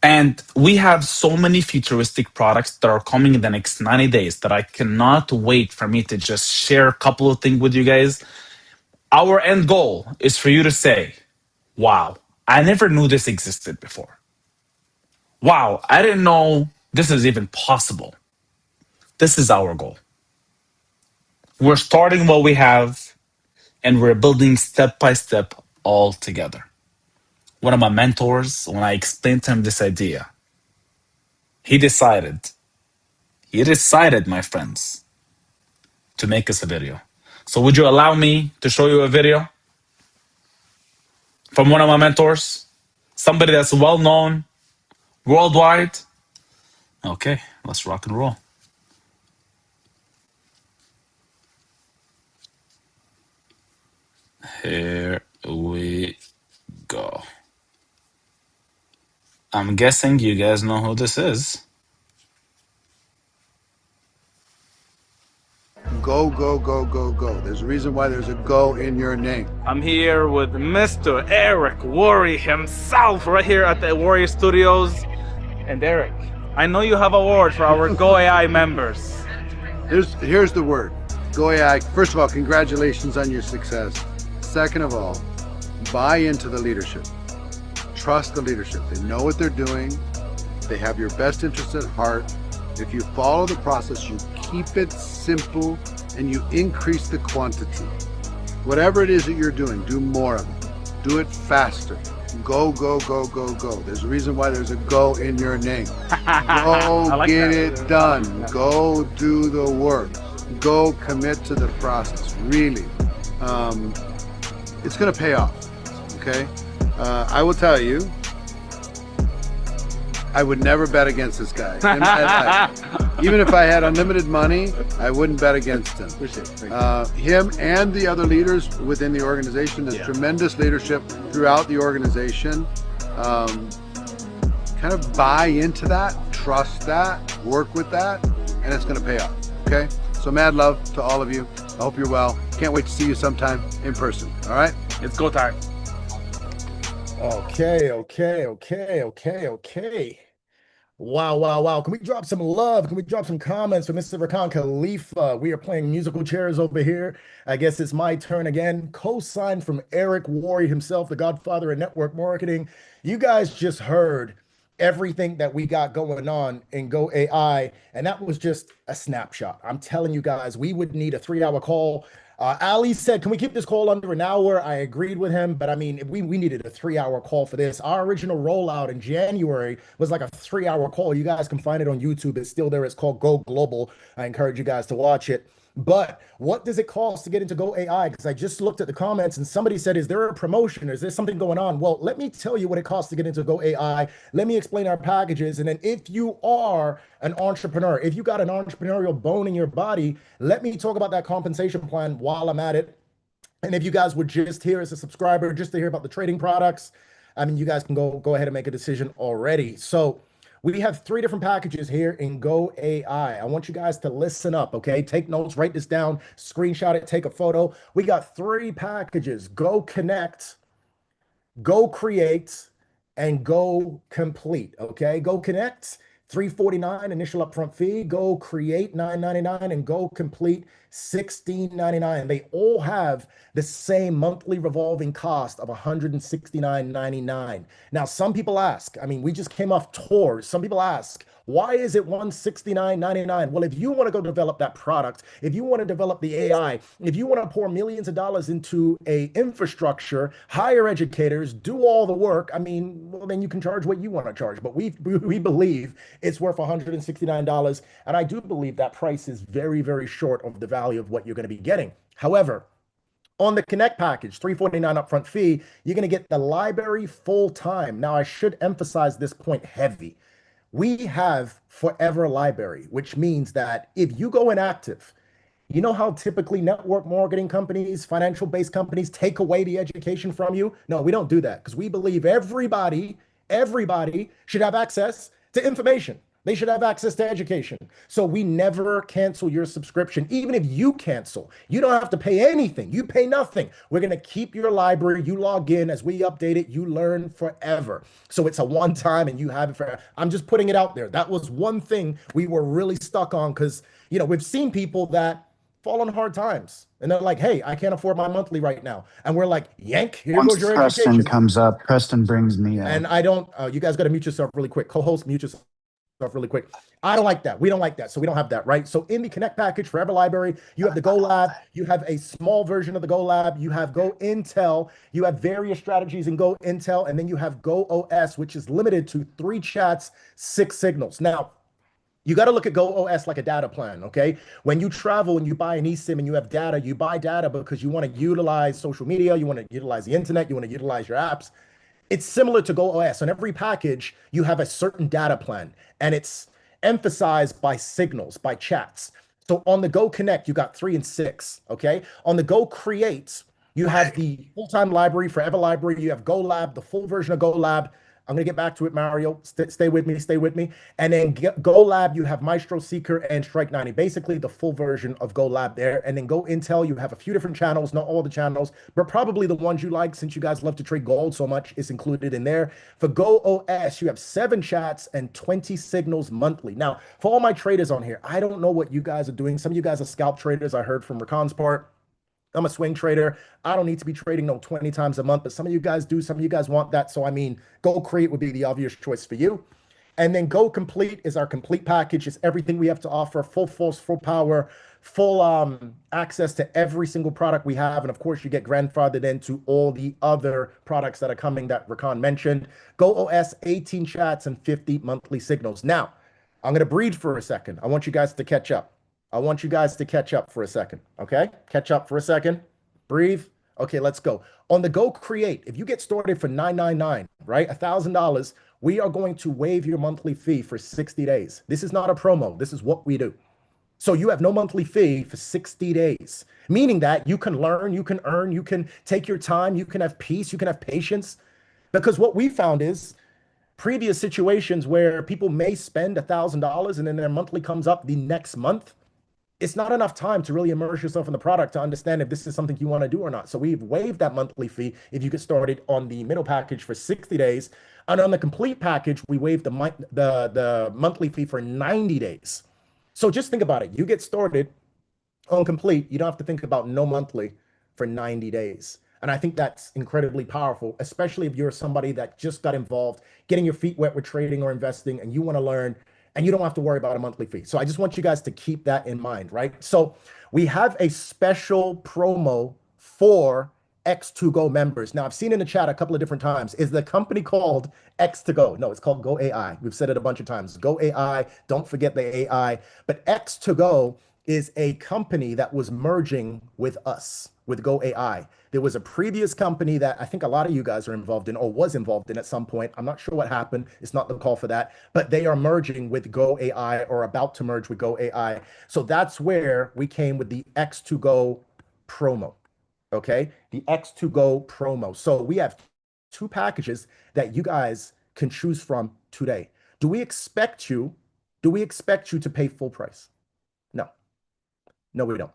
And we have so many futuristic products that are coming in the next 90 days that I cannot wait for me to just share a couple of things with you guys. Our end goal is for you to say, wow, I never knew this existed before. Wow, I didn't know this is even possible. This is our goal. We're starting what we have, and we're building step by step all together. One of my mentors, when I explained to him this idea, he decided, my friends, to make us a video. So would you allow me to show you a video from one of my mentors? Somebody that's well known worldwide? Okay, let's rock and roll. Here we go. I'm guessing you guys know who this is. Go, go, go, go, go. There's a reason why there's a go in your name. I'm here with Mr. Eric Worre himself right here at the Warrior Studios. And Eric, I know you have awards for our Go AI members. Here's the word. Go AI. First of all, congratulations on your success. Second of all, buy into the leadership. Trust the leadership. They know what they're doing. They have your best interest at heart. If you follow the process, you keep it simple and you increase the quantity. Whatever it is that you're doing, do more of it. Do it faster. Go, go, go, go, go. There's a reason why there's a go in your name. Go like get it done. Go do the work. Go commit to the process. Really. It's going to pay off. Okay? I will tell you, I would never bet against this guy. Even if I had unlimited money, I wouldn't bet against him. Him and the other leaders within the organization, there's tremendous leadership throughout the organization. Kind of buy into that, trust that, work with that, and it's going to pay off. Okay? So mad love to all of you. I hope you're well. Can't wait to see you sometime in person. All right? It's go time. Okay. Wow. Can we drop some love? Can we drop some comments for Mr. Rakan Khalifa? We are playing musical chairs over here. I guess it's my turn again. Co-signed from Eric Worre himself, the godfather of network marketing. You guys just heard everything that we got going on in Go AI, and that was just a snapshot. I'm telling you guys, we would need a 3-hour call. Ali said, can we keep this call under an hour? I agreed with him, but I mean, we needed a 3-hour call for this. Our original rollout in January was like a 3-hour call. You guys can find it on YouTube. It's still there. It's called Go Global. I encourage you guys to watch it. But what does it cost to get into Go AI? Because I just looked at the comments and somebody said, is there a promotion? Is there something going on? Well, let me tell you what it costs to get into Go AI. Let me explain our packages. And then if you are an entrepreneur, if you got an entrepreneurial bone in your body, let me talk about that compensation plan while I'm at it. And if you guys would just here as a subscriber, just to hear about the trading products, I mean, you guys can go ahead and make a decision already. So we have 3 different packages here in Go AI. I want you guys to listen up, okay? Take notes, write this down, screenshot it, take a photo. We got 3 packages: Go Connect, Go Create, and Go Complete, okay? Go Connect, $349 initial upfront fee. Go Create, $999, and Go Complete, $1699. They all have the same monthly revolving cost of $169.99. Now, some people ask, I mean, we just came off tours. Some people ask, why is it $169.99? Well, if you want to go develop that product, if you want to develop the AI, if you want to pour millions of dollars into a infrastructure, hire educators, do all the work, I mean, well, then you can charge what you want to charge. But we believe it's worth $169. And I do believe that price is very, very short of the value of what you're going to be getting. However, on the Connect package, $349 upfront fee, you're going to get the library full time. Now, I should emphasize this point heavy. We have forever library, which means that if you go inactive, you know how typically network marketing companies, financial-based companies take away the education from you? No, we don't do that because we believe everybody should have access to information. They should have access to education. So we never cancel your subscription. Even if you cancel, you don't have to pay anything. You pay nothing. We're going to keep your library. You log in. As we update it, you learn forever. So it's a one-time and you have it forever. I'm just putting it out there. That was one thing we were really stuck on because, you know, we've seen people that fall on hard times and they're like, hey, I can't afford my monthly right now. And we're like, yank, here goes your Preston education. comes up, Preston brings me up. And I don't, you guys got to mute yourself really quick. Co-host, mute yourself. off really quick. I don't like that. We don't like that. So we don't have that, right? So in the Connect package for Ever Library, you have the Go Lab, you have a small version of the Go Lab, you have Go Intel, you have various strategies in Go Intel, and then you have Go OS, which is limited to 3 chats, 6 signals. Now, you got to look at Go OS like a data plan, okay? When you travel and you buy an eSIM and you have data, you buy data because you want to utilize social media, you want to utilize the internet, you want to utilize your apps. It's similar to Go OS. On every package, you have a certain data plan, and it's emphasized by signals, by chats. So on the Go Connect, you got 3 and 6, okay? On the Go Create, you have the full-time library, Forever Library. You have Go Lab, the full version of Go Lab. I'm going to get back to it, Mario. Stay with me, stay with me. And then Go Lab, you have Maestro Seeker and Strike 90, basically the full version of Go Lab there. And then Go Intel, you have a few different channels, not all the channels, but probably the ones you like since you guys love to trade gold so much is included in there. For Go OS, you have 7 chats and 20 signals monthly. Now, for all my traders on here, I don't know what you guys are doing. Some of you guys are scalp traders. I heard from Rakan's part. I'm a swing trader. I don't need to be trading no 20 times a month, but some of you guys do. Some of you guys want that. So, I mean, Go Create would be the obvious choice for you. And then Go Complete is our complete package. It's everything we have to offer, full force, full power, full access to every single product we have. And of course, you get grandfathered into all the other products that are coming that Rakan mentioned. Go OS, 18 chats and 50 monthly signals. Now, I'm going to breathe for a second. I want you guys to catch up. I want you guys to catch up for a second, okay? Catch up for a second. Breathe. Okay, let's go. On the Go Create, if you get started for $999, right, $1,000, we are going to waive your monthly fee for 60 days. This is not a promo. This is what we do. So you have no monthly fee for 60 days, meaning that you can learn, you can earn, you can take your time, you can have peace, you can have patience. Because what we found is previous situations where people may spend $1,000 and then their monthly comes up the next month, it's not enough time to really immerse yourself in the product to understand if this is something you want to do or not. So we've waived that monthly fee if you get started on the middle package for 60 days. And on the complete package, we waived the monthly fee for 90 days. So just think about it. You get started on complete, you don't have to think about no monthly for 90 days. And I think that's incredibly powerful, especially if you're somebody that just got involved, getting your feet wet with trading or investing, and you want to learn and you don't have to worry about a monthly fee. So I just want you guys to keep that in mind, right? So we have a special promo for X2GO members. Now, I've seen in the chat a couple of different times. Is the company called X2GO? No, it's called Go AI. We've said it a bunch of times. Go AI. Don't forget the AI. But X2GO is a company that was merging with us, with Go AI. There was a previous company that I think a lot of you guys are involved in or was involved in at some point. I'm not sure what happened. It's not the call for that, but they are merging with Go AI or about to merge with Go AI. So that's where we came with the X2GO promo. Okay, the X2GO promo. So we have 2 packages that you guys can choose from today. Do we expect you to pay full price? No. No, we don't.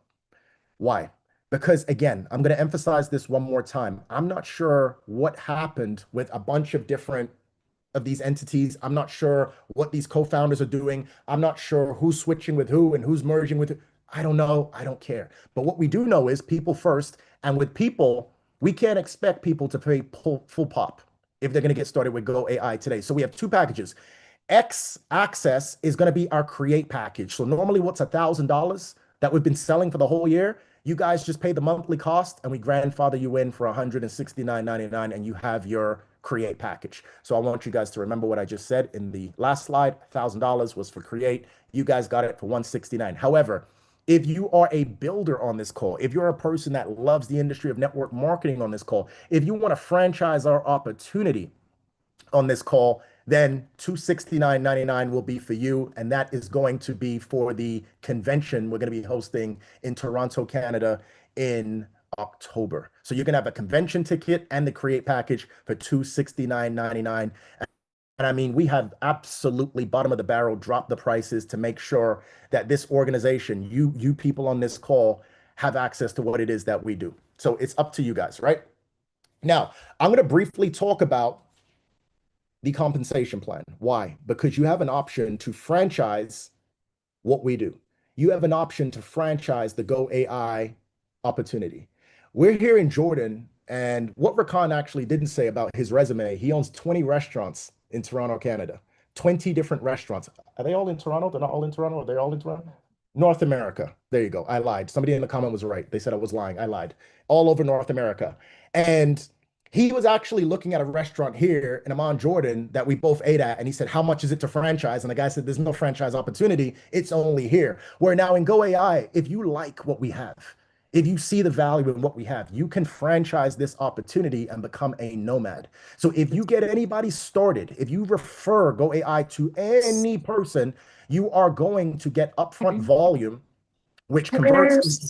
Why? Because again, I'm going to emphasize this one more time. I'm not sure what happened with a bunch of different of these entities. I'm not sure what these co-founders are doing. I'm not sure who's switching with who and who's merging with who. I don't know. I don't care. But what we do know is people first. And with people, we can't expect people to pay full pop if they're going to get started with Go AI today. So we have 2 packages. X Access is going to be our create package. So normally what's $1,000 that we've been selling for the whole year, you guys just pay the monthly cost and we grandfather you in for $169.99 and you have your create package. So I want you guys to remember what I just said in the last slide. $1,000 was for create. You guys got it for $169. However, if you are a builder on this call, if you're a person that loves the industry of network marketing on this call, if you want to franchise our opportunity on this call, then $269.99 will be for you. And that is going to be for the convention we're going to be hosting in Toronto, Canada in October. So you can have a convention ticket and the create package for $269.99. And I mean, we have absolutely bottom of the barrel dropped the prices to make sure that this organization, you people on this call, have access to what it is that we do. So it's up to you guys, right? Now, I'm going to briefly talk about the compensation plan. Why? Because you have an option to franchise what we do. You have an option to franchise the Go AI opportunity. We're here in Jordan, and what Rakan actually didn't say about his resume, he owns 20 restaurants in Toronto, Canada. 20 different restaurants. Are they all in Toronto? They're not all in Toronto? Are they all in Toronto? North America. There you go. I lied. Somebody in the comment was right. They said I was lying. I lied. All over North America. And he was actually looking at a restaurant here in Amman, Jordan, that we both ate at. And he said, how much is it to franchise? And the guy said, there's no franchise opportunity. It's only here. Where now in Go AI, if you like what we have, if you see the value in what we have, you can franchise this opportunity and become a nomad. So if you get anybody started, if you refer Go AI to any person, you are going to get upfront volume, which converts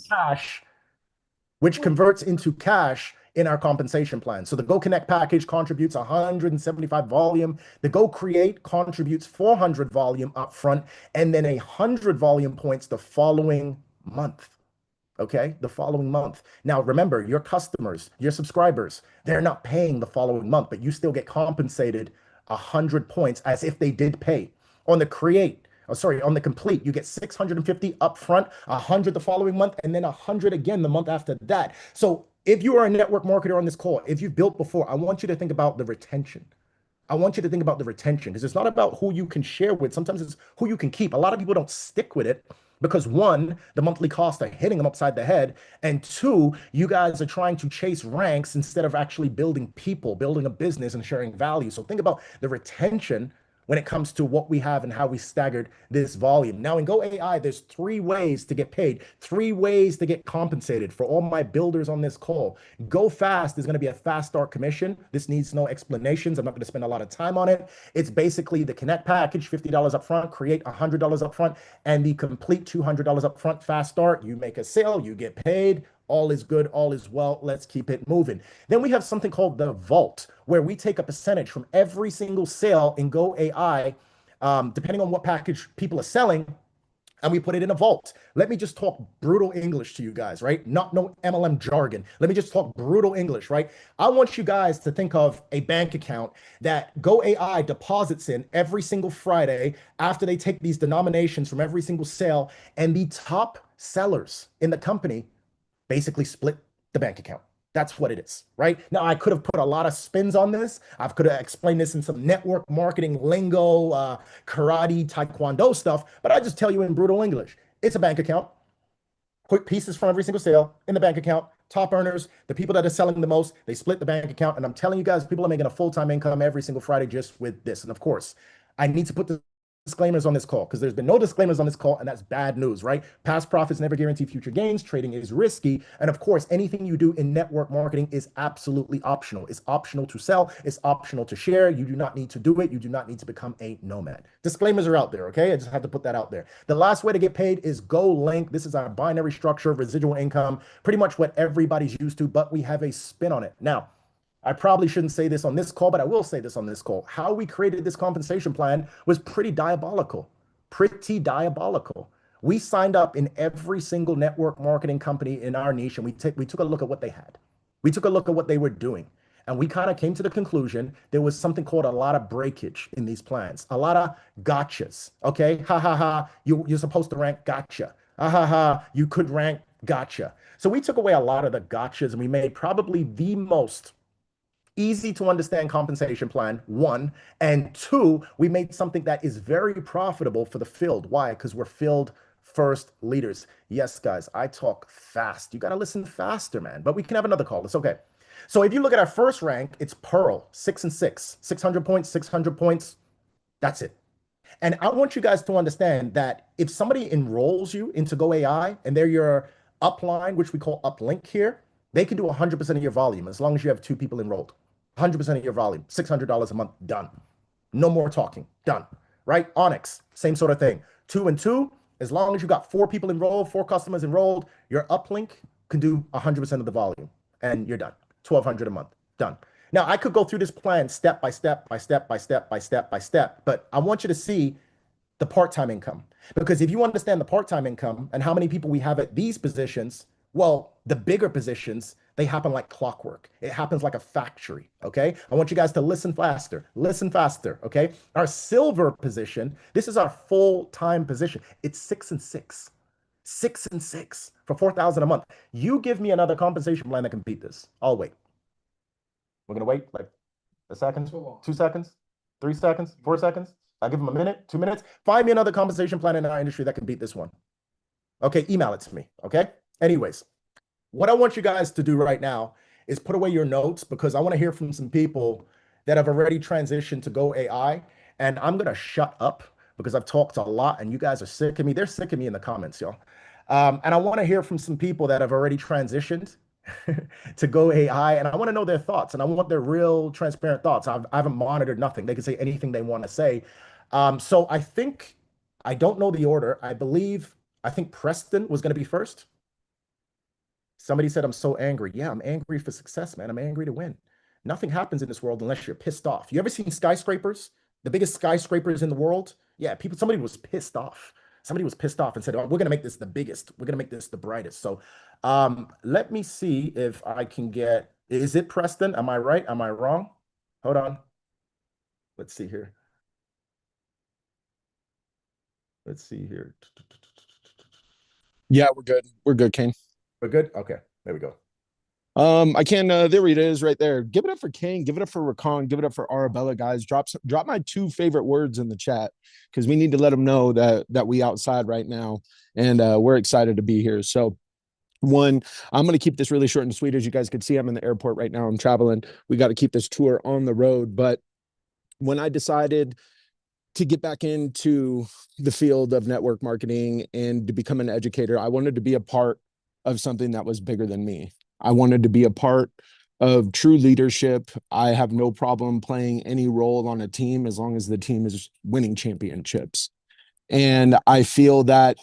into cash, in our compensation plan. So the Go Connect package contributes 175 volume. The Go Create contributes 400 volume upfront, and then 100 volume points the following month. Okay, the following month. Now, remember, your customers, your subscribers, they're not paying the following month, but you still get compensated 100 points as if they did pay. On the on the Complete, you get 650 upfront, 100 the following month, and then 100 again the month after that. So if you are a network marketer on this call, if you've built before, I want you to think about the retention. I want you to think about the retention, because it's not about who you can share with. Sometimes it's who you can keep. A lot of people don't stick with it because one, the monthly costs are hitting them upside the head. And two, you guys are trying to chase ranks instead of actually building people, building a business and sharing value. So think about the retention when it comes to what we have and how we staggered this volume. Now in Go AI, there's 3 ways to get paid, 3 ways to get compensated. For all my builders on this call, Go Fast is going to be a fast start commission. This needs no explanations. I'm not going to spend a lot of time on it. It's basically the Connect package, $50 up front, Create $100 up front, and the Complete $200 up front, fast start. You make a sale, you get paid. All is good, all is well. Let's keep it moving. Then we have something called the Vault, where we take a percentage from every single sale in Go AI, depending on what package people are selling, and we put it in a vault. Let me just talk brutal English to you guys, right? Not no MLM jargon. Let me just talk brutal English, right? I want you guys to think of a bank account that Go AI deposits in every single Friday after they take these denominations from every single sale, and the top sellers in the company basically split the bank account. That's what it is, right? Now, I could have put a lot of spins on this. I could have explained this in some network marketing lingo, karate, taekwondo stuff, but I just tell you in brutal English. It's a bank account. Quick pieces from every single sale in the bank account. Top earners, the people that are selling the most, they split the bank account. And I'm telling you guys, people are making a full-time income every single Friday just with this. And of course, I need to put the disclaimers on this call, because there's been no disclaimers on this call, and that's bad news, right? Past profits never guarantee future gains. Trading is risky. And of course, anything you do in network marketing is absolutely optional. It's optional to sell. It's optional to share. You do not need to do it. You do not need to become a nomad. Disclaimers are out there, okay? I just had to put that out there. The last way to get paid is Go Link. This is our binary structure, residual income, pretty much what everybody's used to, but we have a spin on it. Now, I probably shouldn't say this on this call, but I will say this on this call. How we created this compensation plan was pretty diabolical, We signed up in every single network marketing company in our niche, and we took a look at what they had. We took a look at what they were doing, and we kind of came to the conclusion there was something called a lot of breakage in these plans, a lot of gotchas, okay? Ha, ha, ha, you're supposed to rank, gotcha. Ha, ha, ha, you could rank, gotcha. So we took away a lot of the gotchas, and we made probably the most easy to understand compensation plan, 1, and 2, we made something that is very profitable for the field. Why? Because we're field first leaders. Yes, guys, I talk fast. You got to listen faster, man, but we can have another call. It's okay. So if you look at our first rank, it's Pearl, 6 and 6, 600 points, 600 points. That's it. And I want you guys to understand that if somebody enrolls you into Go AI and they're your upline, which we call uplink here, they can do 100% of your volume as long as you have 2 people enrolled. 100% of your volume, $600 a month, done. No more talking, done, right? Onyx, same sort of thing. 2 and 2, as long as you got 4 people enrolled, 4 customers enrolled, your uplink can do 100% of the volume, and you're done. $1,200 a month, done. Now, I could go through this plan step by step, but I want you to see the part-time income. Because if you understand the part-time income and how many people we have at these positions, well, the bigger positions, they happen like clockwork. It happens like a factory, okay? I want you guys to listen faster, okay? Our silver position, this is our full-time position. It's 6 and 6. 6 and 6 for $4,000 a month. You give me another compensation plan that can beat this. I'll wait. We're gonna wait like a second, 2 seconds, 3 seconds, 4 seconds. I'll give them a minute, 2 minutes. Find me another compensation plan in our industry that can beat this one. Okay, email it to me. Okay. Anyways, what I want you guys to do right now is put away your notes because I want to hear from some people that have already transitioned to Go AI. And I'm going to shut up because I've talked a lot and you guys are sick of me. They're sick of me in the comments, y'all. And I want to hear from some people that have already transitioned to Go AI. And I want to know their thoughts and I want their real transparent thoughts. I haven't monitored nothing. They can say anything they want to say. So I don't know the order. I think Preston was going to be first. Somebody said, I'm so angry. Yeah, I'm angry for success, man. I'm angry to win. Nothing happens in this world unless you're pissed off. You ever seen skyscrapers? The biggest skyscrapers in the world? Yeah, somebody was pissed off. Somebody was pissed off and said, oh, we're going to make this the biggest. We're going to make this the brightest. So let me see if I can is it Preston? Am I right? Am I wrong? Hold on. Let's see here. Let's see here. Yeah, we're good. We're good, Kane. We're good? Okay, there we go. I can there it is right there. Give it up for Kane, give it up for Rakan, give it up for Arabella, guys. Drop my 2 favorite words in the chat because we need to let them know that we outside right now and we're excited to be here. So one, I'm going to keep this really short and sweet. As you guys can see, I'm in the airport right now. I'm traveling. We got to keep this tour on the road. But when I decided to get back into the field of network marketing and to become an educator, I wanted to be a part of something that was bigger than me. I wanted to be a part of true leadership. I have no problem playing any role on a team as long as the team is winning championships. And I feel that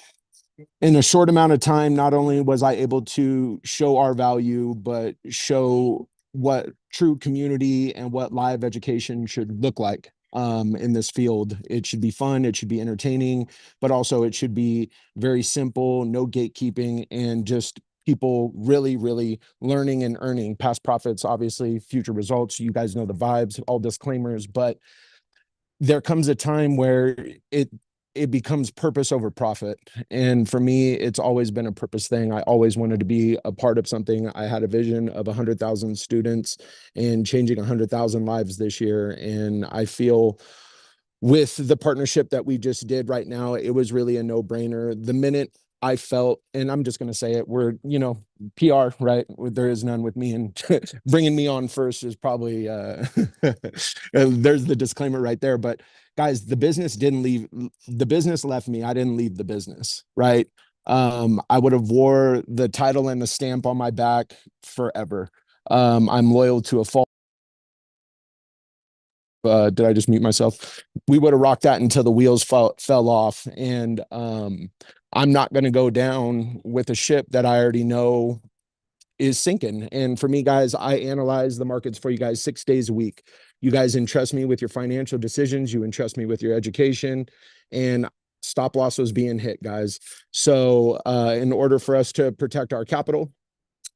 in a short amount of time, not only was I able to show our value, but show what true community and what live education should look like in this field. It should be fun, it should be entertaining, but also it should be very simple, no gatekeeping, and just people really, really learning and earning past profits, obviously future results. You guys know the vibes, all disclaimers, but there comes a time where it becomes purpose over profit. And for me, it's always been a purpose thing. I always wanted to be a part of something. I had a vision of 100,000 students and changing 100,000 lives this year. And I feel with the partnership that we just did right now, it was really a no-brainer. The minute I felt, and I'm just going to say it, we're, PR, right? There is none with me, and bringing me on first is probably, there's the disclaimer right there. But guys, the business left me. I didn't leave the business, right? I would have wore the title and the stamp on my back forever. I'm loyal to a fault. Did I just mute myself? We would have rocked that until the wheels fell off. And I'm not going to go down with a ship that I already know is sinking. And for me, guys, I analyze the markets for you guys 6 days a week. You guys entrust me with your financial decisions. You entrust me with your education, and stop loss was being hit, guys. So in order for us to protect our capital,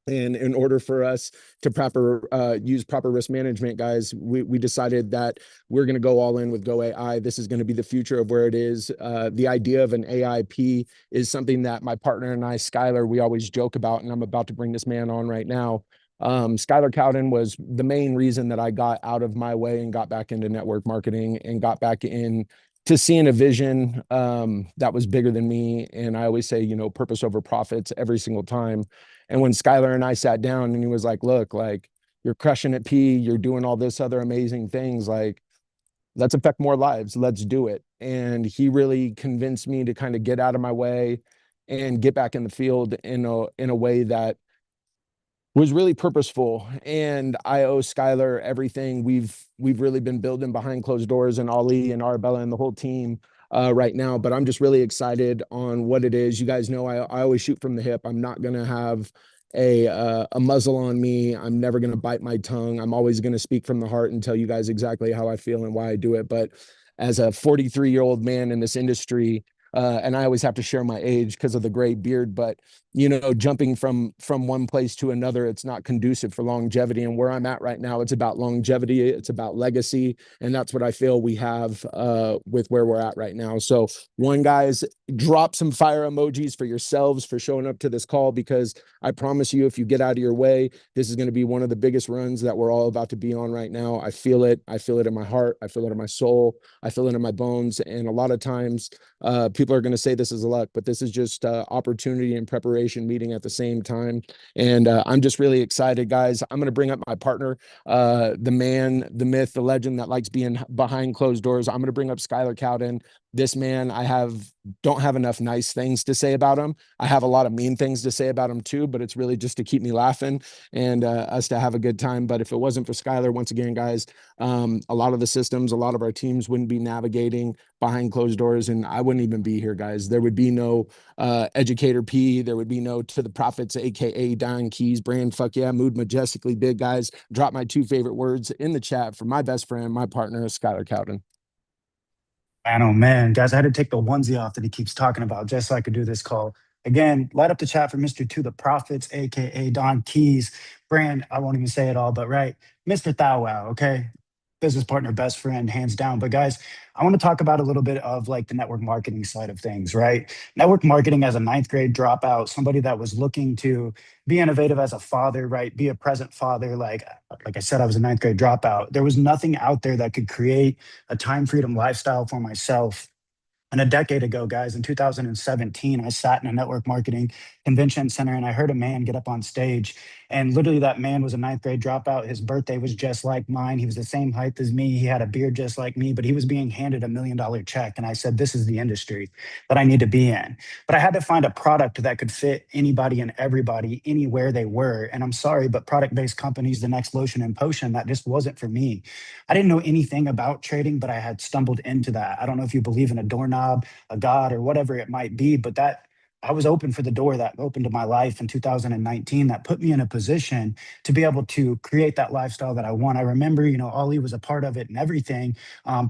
and in order for us to use proper risk management, guys, we decided that we're going to go all in with Go AI. This is going to be the future of where it is. The idea of an AIP is something that my partner and I, Skylar, we always joke about, and I'm about to bring this man on right now. Skylar Cowden was the main reason that I got out of my way and got back into network marketing and got back in to seeing a vision that was bigger than me. And I always say, purpose over profits every single time. And when Skylar and I sat down and he was like, look, like, you're crushing it, P, you're doing all this other amazing things, like, let's affect more lives. Let's do it. And he really convinced me to kind of get out of my way and get back in the field in a way that was really purposeful. And I owe Skylar everything. We've really been building behind closed doors, and Ali and Arabella and the whole team right now. But I'm just really excited on what it is. You guys know I always shoot from the hip. I'm not going to have a muzzle on me. I'm never going to bite my tongue. I'm always going to speak from the heart and tell you guys exactly how I feel and why I do it. But as a 43-year-old man in this industry, and I always have to share my age because of the gray beard, but jumping from one place to another, it's not conducive for longevity. And where I'm at right now, it's about longevity, it's about legacy, and that's what I feel we have with where we're at right now. So one, guys, drop some fire emojis for yourselves for showing up to this call, because I promise you, if you get out of your way, this is going to be one of the biggest runs that we're all about to be on right now. I feel it in my heart, I feel it in my soul, I feel it in my bones. And a lot of times people are going to say this is luck, but this is just opportunity and preparation meeting at the same time. And I'm just really excited, guys. I'm going to bring up my partner, the man, the myth, the legend that likes being behind closed doors. I'm going to bring up Skylar Cowden. This man, don't have enough nice things to say about him. I have a lot of mean things to say about him too, but it's really just to keep me laughing and us to have a good time. But if it wasn't for Skylar, once again, guys, a lot of the systems, a lot of our teams wouldn't be navigating behind closed doors, and I wouldn't even be here, guys. There would be no Educator P, there would be no To the Prophets, aka Don Keys brand. Fuck yeah, Mood Majestically Big, guys. Drop my 2 favorite words in the chat for my best friend, my partner, Skylar Cowden. Man, oh man, guys, I had to take the onesie off that he keeps talking about just so I could do this call. Again, light up the chat for Mr. To the Prophets, aka Don Keys brand. I won't even say it all, but right, Mr. Thou Wow, okay? Business partner, best friend, hands down. But guys, I want to talk about a little bit of like the network marketing side of things, right? Network marketing as a 9th grade dropout, somebody that was looking to be innovative as a father, right? Be a present father. Like I said, I was a 9th grade dropout. There was nothing out there that could create a time freedom lifestyle for myself. And a decade ago, guys, in 2017, I sat in a network marketing convention center and I heard a man get up on stage. And literally, that man was a 9th grade dropout. His birthday was just like mine. He was the same height as me. He had a beard just like me, but he was being handed $1 million check. And I said, this is the industry that I need to be in. But I had to find a product that could fit anybody and everybody anywhere they were. And I'm sorry, but product-based companies, the next lotion and potion, that just wasn't for me. I didn't know anything about trading, but I had stumbled into that. I don't know if you believe in a doorknob, a God, or whatever it might be, but that I was open for the door that opened to my life in 2019 that put me in a position to be able to create that lifestyle that I want. I remember, Ollie was a part of it and everything,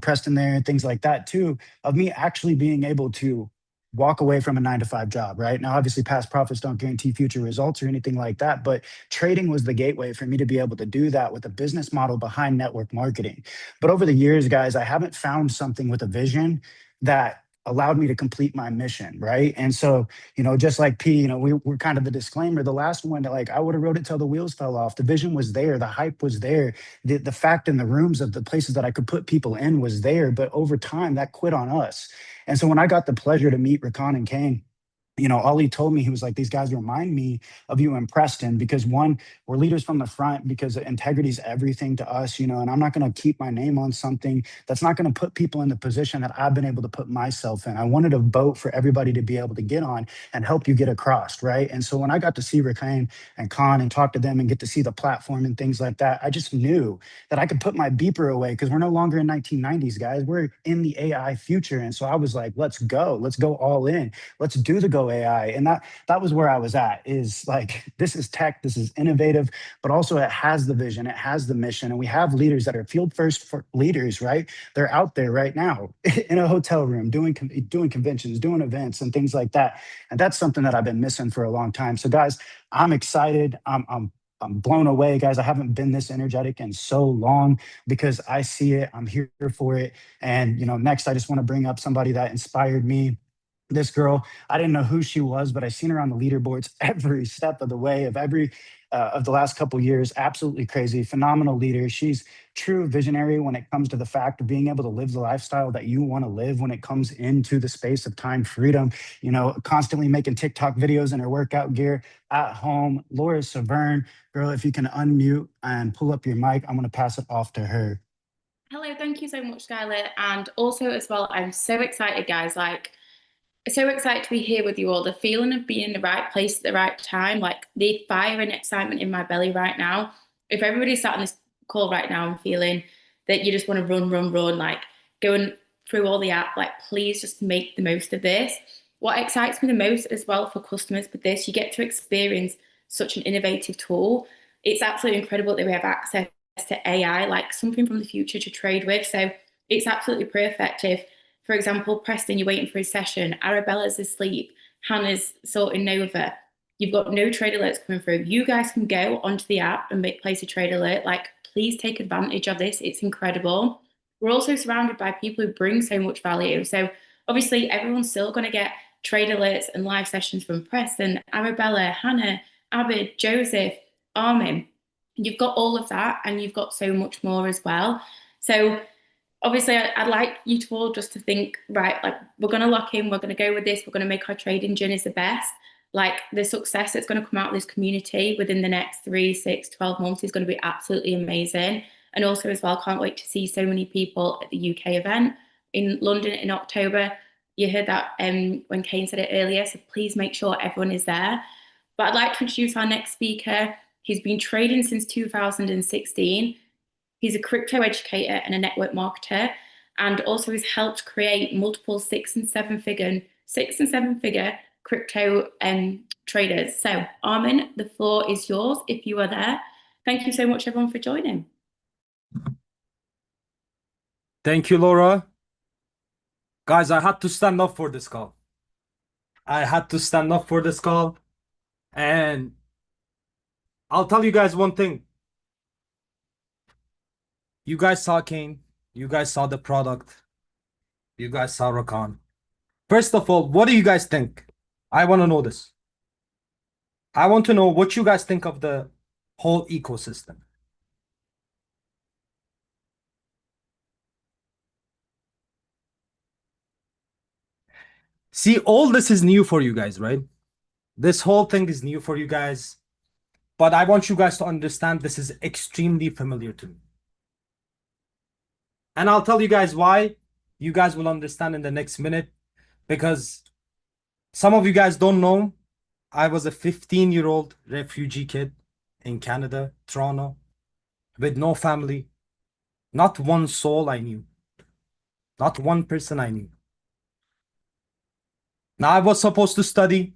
Preston there and things like that too, of me actually being able to walk away from a 9-to-5 job, right? Now, obviously past profits don't guarantee future results or anything like that, but trading was the gateway for me to be able to do that with a business model behind network marketing. But over the years, guys, I haven't found something with a vision that allowed me to complete my mission, right? And so, just like P, we're kind of the disclaimer. The last one, like I would have wrote it till the wheels fell off. The vision was there, the hype was there, the fact in the rooms of the places that I could put people in was there. But over time, that quit on us. And so when I got the pleasure to meet Rakan and Kane, Ollie told me, he was like, these guys remind me of you and Preston because one, we're leaders from the front because integrity is everything to us, and I'm not going to keep my name on something that's not going to put people in the position that I've been able to put myself in. I wanted a boat for everybody to be able to get on and help you get across, right? And so when I got to see Rakan and Khan and talk to them and get to see the platform and things like that, I just knew that I could put my beeper away because we're no longer in 1990s, guys. We're in the AI future. And so I was like, let's go all in. Let's do the Go AI. And that was where I was at, is like, this is tech, this is innovative, but also it has the vision, it has the mission. And we have leaders that are field first for leaders, right? They're out there right now in a hotel room doing conventions, doing events and things like that. And that's something that I've been missing for a long time. So guys, I'm excited. I'm blown away, guys. I haven't been this energetic in so long because I see it. I'm here for it. And, next, I just want to bring up somebody that inspired me. This girl, I didn't know who she was, but I seen her on the leaderboards every step of the way of the last couple of years. Absolutely crazy, phenomenal leader. She's true visionary when it comes to the fact of being able to live the lifestyle that you want to live when it comes into the space of time freedom. Constantly making TikTok videos in her workout gear at home. Laura Severn, girl, if you can unmute and pull up your mic, I'm going to pass it off to her. Hello, thank you so much, Skylar. And also as well, I'm so excited, guys. So excited to be here with you all. The feeling of being in the right place at the right time, like the fire and excitement in my belly right now. If everybody sat on this call right now and feeling that you just want to run, like going through all the app, like please just make the most of this. What excites me the most as well for customers with this, you get to experience such an innovative tool. It's absolutely incredible that we have access to AI, like something from the future to trade with. So it's absolutely perfect if, for example, Preston, you're waiting for his session, Arabella's asleep, Hannah's sorting Nova. You've got no trade alerts coming through. You guys can go onto the app and place a trade alert. Like, please take advantage of this. It's incredible. We're also surrounded by people who bring so much value. So obviously, everyone's still going to get trade alerts and live sessions from Preston, Arabella, Hannah, Abid, Joseph, Armin. You've got all of that, and you've got so much more as well. So obviously, I'd like you to all just to think, right, like, we're going to lock in, we're going to go with this, we're going to make our trading journeys the best. Like, the success that's going to come out of this community within the next 3, 6, 12 months is going to be absolutely amazing. And also as well, can't wait to see so many people at the UK event in London in October. You heard that when Kane said it earlier, so please make sure everyone is there. But I'd like to introduce our next speaker. He's been trading since 2016. He's a crypto educator and a network marketer, and also has helped create multiple six and seven figure crypto traders. So, Armin, the floor is yours if you are there. Thank you so much, everyone, for joining. Thank you, Laura. Guys, I had to stand up for this call. And I'll tell you guys one thing. You guys saw Kane. You guys saw the product. You guys saw Rakan. First of all, what do you guys think? I want to know this. I want to know what you guys think of the whole ecosystem. See, all this is new for you guys, right? This whole thing is new for you guys. But I want you guys to understand this is extremely familiar to me. And I'll tell you guys why. You guys will understand in the next minute. Because some of you guys don't know, I was a 15-year-old refugee kid in Canada, Toronto, with no family. Not one soul I knew. Not one person I knew. Now, I was supposed to study.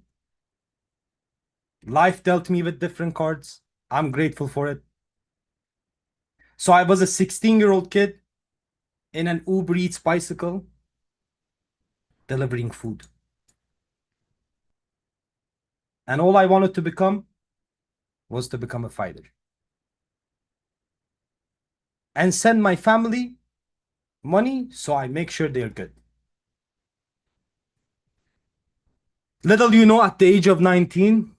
Life dealt me with different cards. I'm grateful for it. So I was a 16-year-old kid in an Uber Eats bicycle delivering food. And all I wanted to become was to become a fighter. And send my family money so I make sure they're good. Little you know, at the age of 19,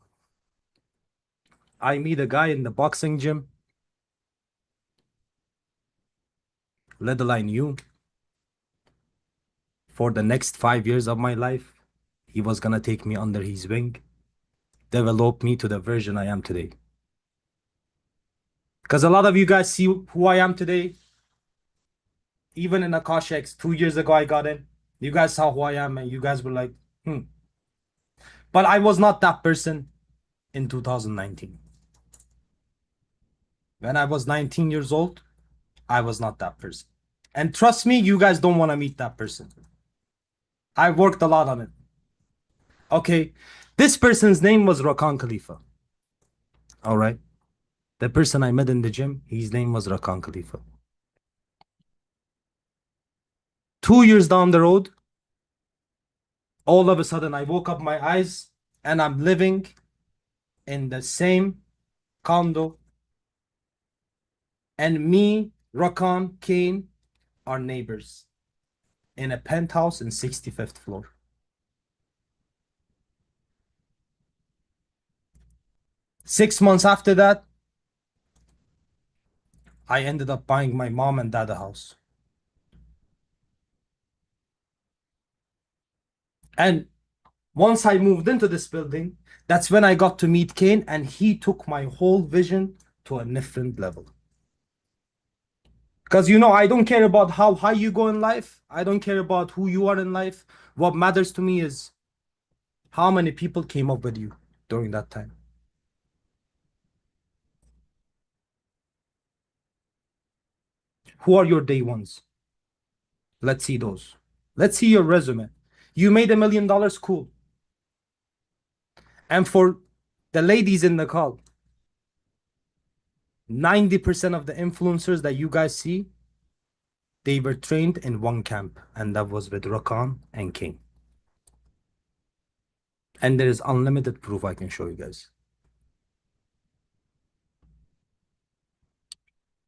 I meet a guy in the boxing gym. Little I knew, for the next 5 years of my life, he was gonna take me under his wing, develop me to the version I am today. Because a lot of you guys see who I am today. Even in Akash X, 2 years ago I got in. You guys saw who I am and you guys were like, But I was not that person in 2019. When I was 19 years old, I was not that person. And trust me, you guys don't want to meet that person. I worked a lot on it. Okay, this person's name was Rakan Khalifa. All right. The person I met in the gym, his name was Rakan Khalifa. 2 years down the road, all of a sudden I woke up my eyes and I'm living in the same condo. And me, Rakan, Kane are neighbors in a penthouse in 65th floor. Six months after that, I ended up buying my mom and dad a house. And once I moved into this building, that's when I got to meet Kane, and he took my whole vision to a different level. Because, you know, I don't care about how high you go in life. I don't care about who you are in life. What matters to me is how many people came up with you during that time. Who are your day ones? Let's see those. Let's see your resume. You made $1 million, cool. And for the ladies in the call, 90% of the influencers that you guys see, they were trained in one camp, and that was with Rakan and King. And there is unlimited proof I can show you guys.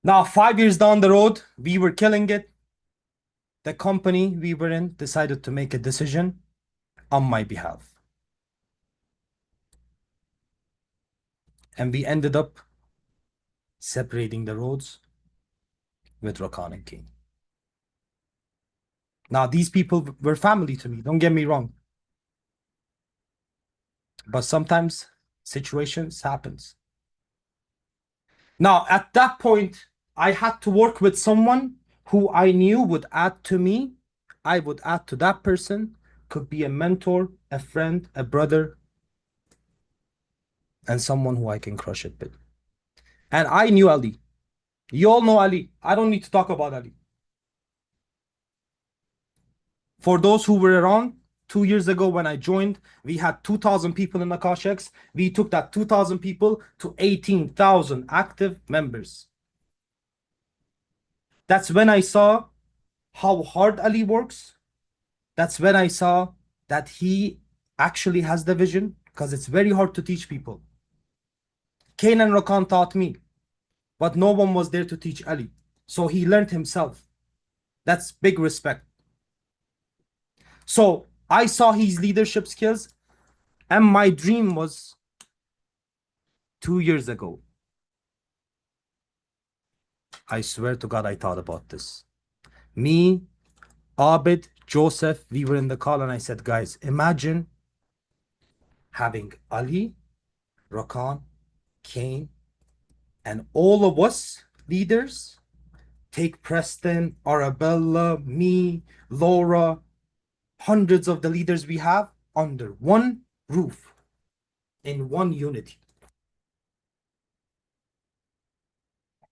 Now, 5 years down the road, we were killing it. The company we were in decided to make a decision on my behalf. And we ended up separating the roads with Rakan and King. Now, these people were family to me, don't get me wrong. But sometimes situations happens. Now, at that point, I had to work with someone who I knew would add to me. I would add to that person. Could be a mentor, a friend, a brother, and someone who I can crush it with. And I knew Ali. You all know Ali. I don't need to talk about Ali. For those who were around, 2 years ago when I joined, we had 2,000 people in Akash X. We took that 2,000 people to 18,000 active members. That's when I saw how hard Ali works. That's when I saw that he actually has the vision, because it's very hard to teach people. Kane and Rakan taught me, but no one was there to teach Ali. So he learned himself. That's big respect. So I saw his leadership skills, and my dream was 2 years ago. I swear to God, I thought about this. Me, Abid, Joseph, we were in the call, and I said, guys, imagine having Ali, Rakan, Kane, and all of us leaders take Preston, Arabella, me, Laura, hundreds of the leaders we have under one roof, in one unity.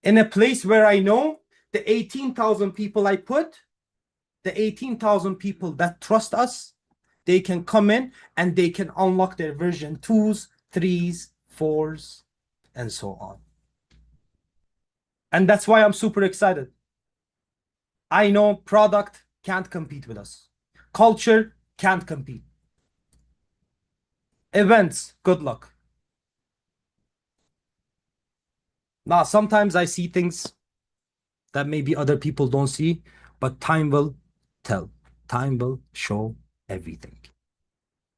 In a place where I know the 18,000 people I put, the 18,000 people that trust us, they can come in and they can unlock their version 2s, 3s, 4s, and so on. And that's why I'm super excited. I know product can't compete with us. Culture can't compete. Events, good luck. Now, sometimes I see things that maybe other people don't see, but time will tell. Time will show everything.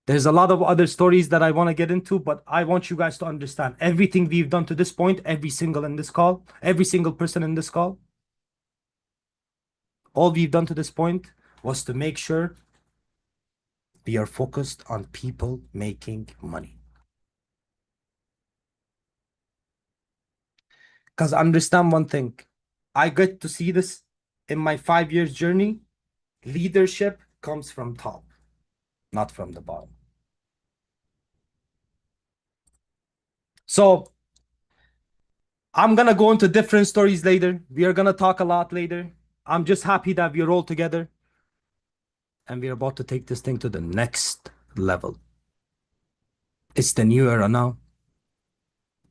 There's a lot of other stories that I want to get into, but I want you guys to understand everything we've done to this point, every single in this call, every single person in this call. All we've done to this point was to make sure we are focused on people making money. Because understand one thing, I get to see this in my 5 years journey. Leadership comes from top, not from the bottom. So I'm going to go into different stories later. We are going to talk a lot later. I'm just happy that we're all together. And we're about to take this thing to the next level. It's the new era now.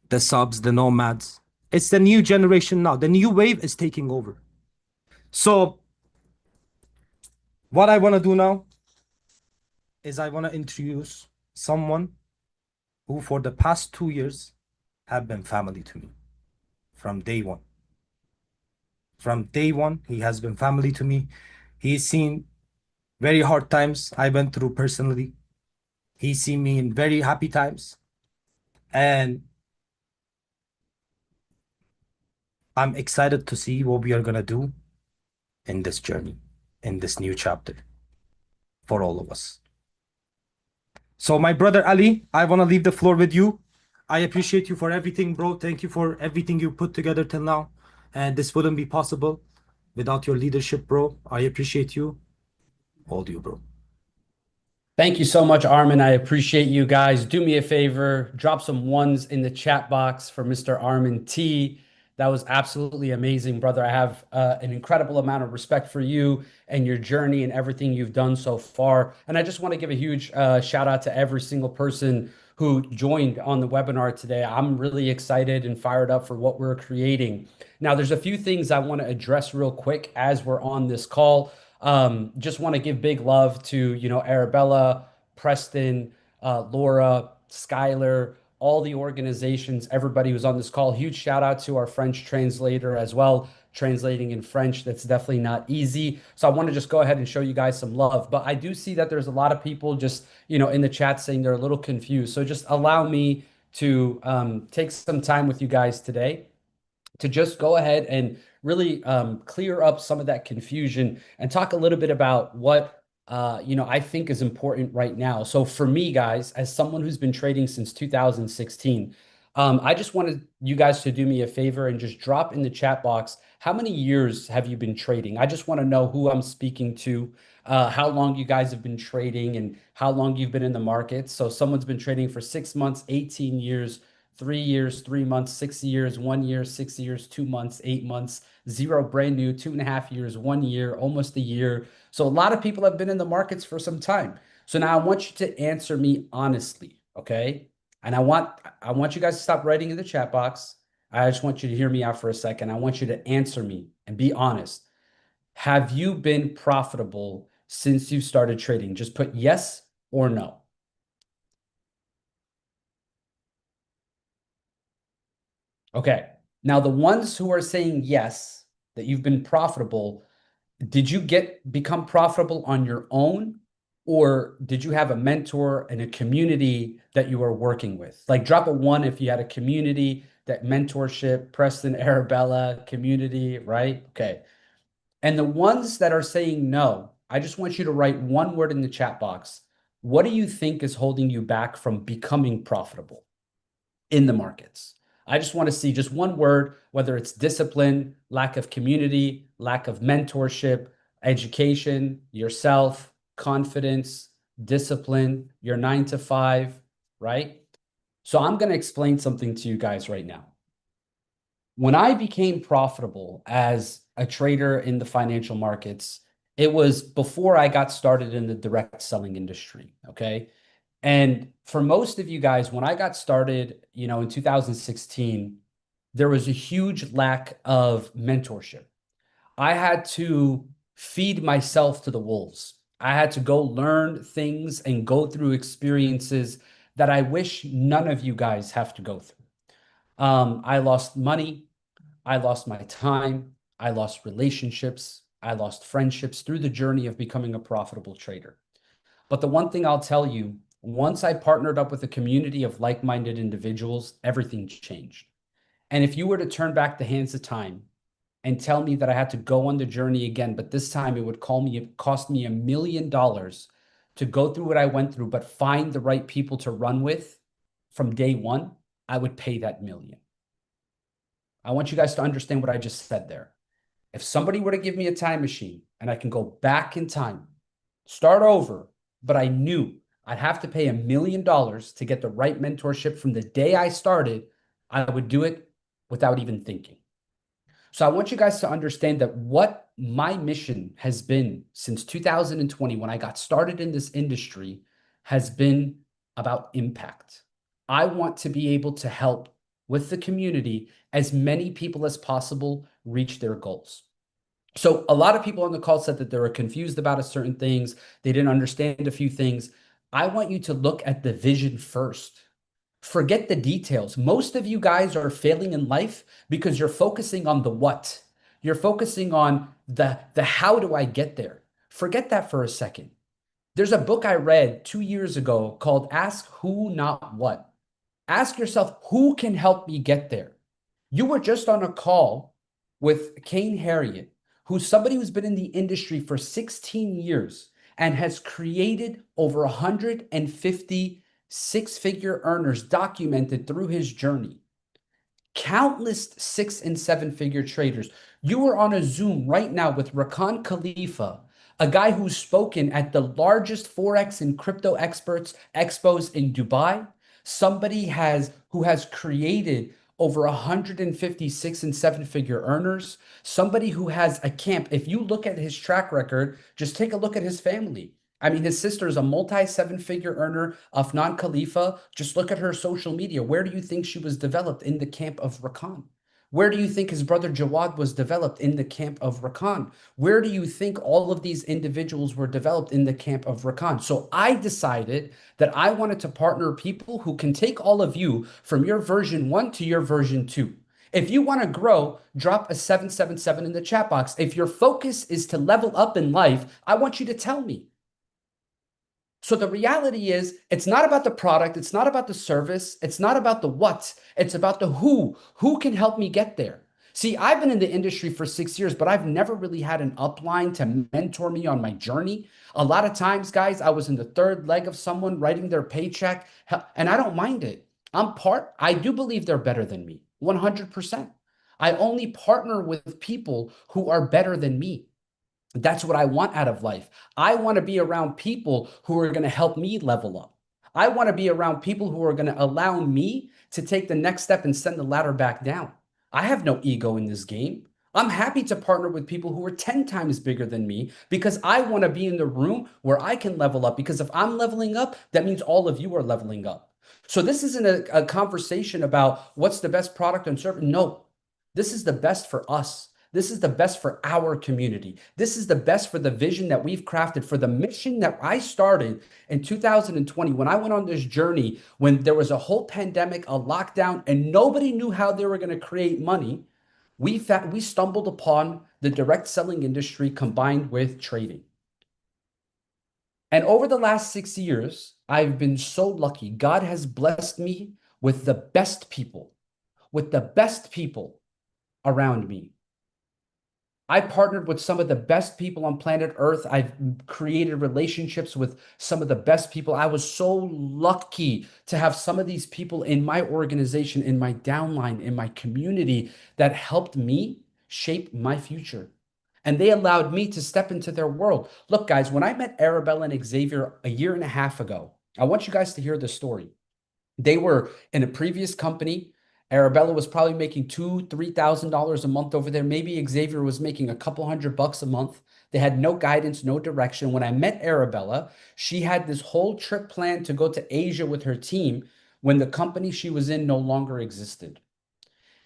The subs, the nomads. It's the new generation now. The new wave is taking over. So what I want to do now is I want to introduce someone who for the past 2 years have been family to me from day one. From day one, he has been family to me. He's seen very hard times I went through personally. He's seen me in very happy times. And I'm excited to see what we are going to do in this journey, in this new chapter for all of us. So my brother Ali, I want to leave the floor with you. I appreciate you for everything, bro. Thank you for everything you put together till now. And this wouldn't be possible without your leadership, bro. I appreciate you. All you, bro. Thank you so much, Armin. I appreciate you guys. Do me a favor, drop some ones in the chat box for Mr. Armin T. That was absolutely amazing, brother. I have an incredible amount of respect for you and your journey and everything you've done so far. And I just want to give a huge shout out to every single person who joined on the webinar today. I'm really excited and fired up for what we're creating. Now, there's a few things I want to address real quick as we're on this call. Just want to give big love to, Arabella, Preston, Laura, Skylar, all the organizations, everybody who's on this call. Huge shout out to our French translator as well, translating in French. That's definitely not easy. So I want to just go ahead and show you guys some love. But I do see that there's a lot of people just, in the chat saying they're a little confused. So just allow me to take some time with you guys today to just go ahead and really clear up some of that confusion and talk a little bit about what I think is important right now. So for me, guys, as someone who's been trading since 2016, I just wanted you guys to do me a favor and just drop in the chat box, how many years have you been trading? I just want to know who I'm speaking to, how long you guys have been trading, and how long you've been in the market. So someone's been trading for 6 months, 18 years, 3 years, 3 months, 6 years, 1 year, 6 years, 2 months, 8 months, 0 brand new, 2.5 years, 1 year, almost a year. So a lot of people have been in the markets for some time. So now I want you to answer me honestly, okay? And I want you guys to stop writing in the chat box. I just want you to hear me out for a second. I want you to answer me and be honest. Have you been profitable since you started trading? Just put yes or no. Okay. Now, the ones who are saying yes, that you've been profitable, did you become profitable on your own, or did you have a mentor and a community that you were working with? Like drop a 1 if you had a community, that mentorship, Preston, Arabella, community, right? Okay. And the ones that are saying no, I just want you to write one word in the chat box. What do you think is holding you back from becoming profitable in the markets? I just want to see just one word, whether it's discipline, lack of community, lack of mentorship, education, yourself, confidence, discipline, your 9 to 5, right? So I'm going to explain something to you guys right now. When I became profitable as a trader in the financial markets, it was before I got started in the direct selling industry, okay? And for most of you guys, when I got started, in 2016, there was a huge lack of mentorship. I had to feed myself to the wolves. I had to go learn things and go through experiences that I wish none of you guys have to go through. I lost money. I lost my time. I lost relationships. I lost friendships through the journey of becoming a profitable trader. But the one thing I'll tell you, once I partnered up with a community of like-minded individuals, everything changed. And if you were to turn back the hands of time and tell me that I had to go on the journey again, but this time it would cost me $1 million to go through what I went through, but find the right people to run with from day one, I would pay that $1 million. I want you guys to understand what I just said there. If somebody were to give me a time machine and I can go back in time, start over, but I knew I'd have to pay $1 million to get the right mentorship from the day I started, I would do it without even thinking. So I want you guys to understand that what my mission has been since 2020, when I got started in this industry, has been about impact. I want to be able to help with the community as many people as possible reach their goals. So a lot of people on the call said that they were confused about certain things. They didn't understand a few things. I want you to look at the vision first. Forget the details. Most of you guys are failing in life because you're focusing on the what. You're focusing on the how do I get there? Forget that for a second. There's a book I read 2 years ago called Ask Who, Not What. Ask yourself, who can help me get there? You were just on a call with Kane Harriet, who's somebody who's been in the industry for 16 years and has created over 150 six-figure earners documented through his journey. Countless 6- and 7-figure traders. You are on a Zoom right now with Rakan Khalifa, a guy who's spoken at the largest Forex and crypto expos in Dubai. Somebody who has created over 150 6- and 7-figure earners. Somebody who has a camp. If you look at his track record, just take a look at his family. I mean, his sister is a multi-7-figure earner, Afnan Khalifa. Just look at her social media. Where do you think she was developed? In the camp of Rakan. Where do you think his brother Jawad was developed? In the camp of Rakan. Where do you think all of these individuals were developed? In the camp of Rakan. So I decided that I wanted to partner people who can take all of you from your version 1 to your version 2. If you want to grow, drop a 777 in the chat box. If your focus is to level up in life, I want you to tell me. So the reality is, it's not about the product. It's not about the service. It's not about the what. It's about the who. Who can help me get there? See, I've been in the industry for 6 years, but I've never really had an upline to mentor me on my journey. A lot of times, guys, I was in the third leg of someone writing their paycheck, and I don't mind it. I do believe they're better than me, 100%. I only partner with people who are better than me. That's what I want out of life. I want to be around people who are going to help me level up. I want to be around people who are going to allow me to take the next step and send the ladder back down. I have no ego in this game. I'm happy to partner with people who are 10 times bigger than me because I want to be in the room where I can level up. Because if I'm leveling up, that means all of you are leveling up. So this isn't a conversation about what's the best product and service. No, this is the best for us. This is the best for our community. This is the best for the vision that we've crafted, for the mission that I started in 2020 when I went on this journey, when there was a whole pandemic, a lockdown, and nobody knew how they were going to create money. We stumbled upon the direct selling industry combined with trading. And over the last 6 years, I've been so lucky. God has blessed me with the best people around me. I partnered with some of the best people on planet Earth. I've created relationships with some of the best people. I was so lucky to have some of these people in my organization, in my downline, in my community that helped me shape my future. And they allowed me to step into their world. Look, guys, when I met Arabella and Xavier a year and a half ago, I want you guys to hear the story. They were in a previous company. Arabella was probably making $2,000-$3,000 a month over there. Maybe Xavier was making a couple $100 a month. They had no guidance, no direction. When I met Arabella, she had this whole trip planned to go to Asia with her team when the company she was in no longer existed.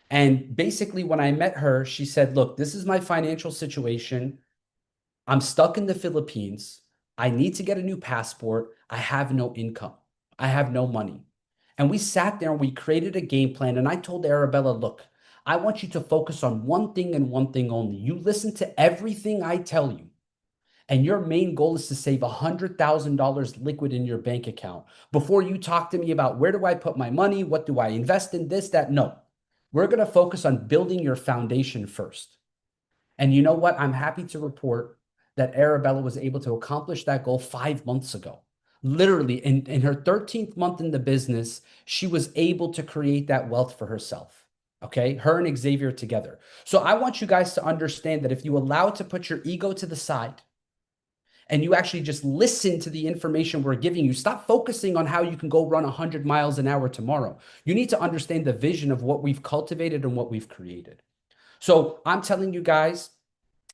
And basically, when I met her, she said, look, this is my financial situation. I'm stuck in the Philippines. I need to get a new passport. I have no income. I have no money. And we sat there and we created a game plan. And I told Arabella, look, I want you to focus on one thing and one thing only. You listen to everything I tell you. And your main goal is to save $100,000 liquid in your bank account. Before you talk to me about where do I put my money? What do I invest in? This, that, no. We're going to focus on building your foundation first. And you know what? I'm happy to report that Arabella was able to accomplish that goal 5 months ago. Literally, in her 13th month in the business, she was able to create that wealth for herself. Okay, her and Xavier together. So I want you guys to understand that if you allow to put your ego to the side and you actually just listen to the information we're giving you, stop focusing on how you can go run 100 miles an hour tomorrow. You need to understand the vision of what we've cultivated and what we've created. So I'm telling you guys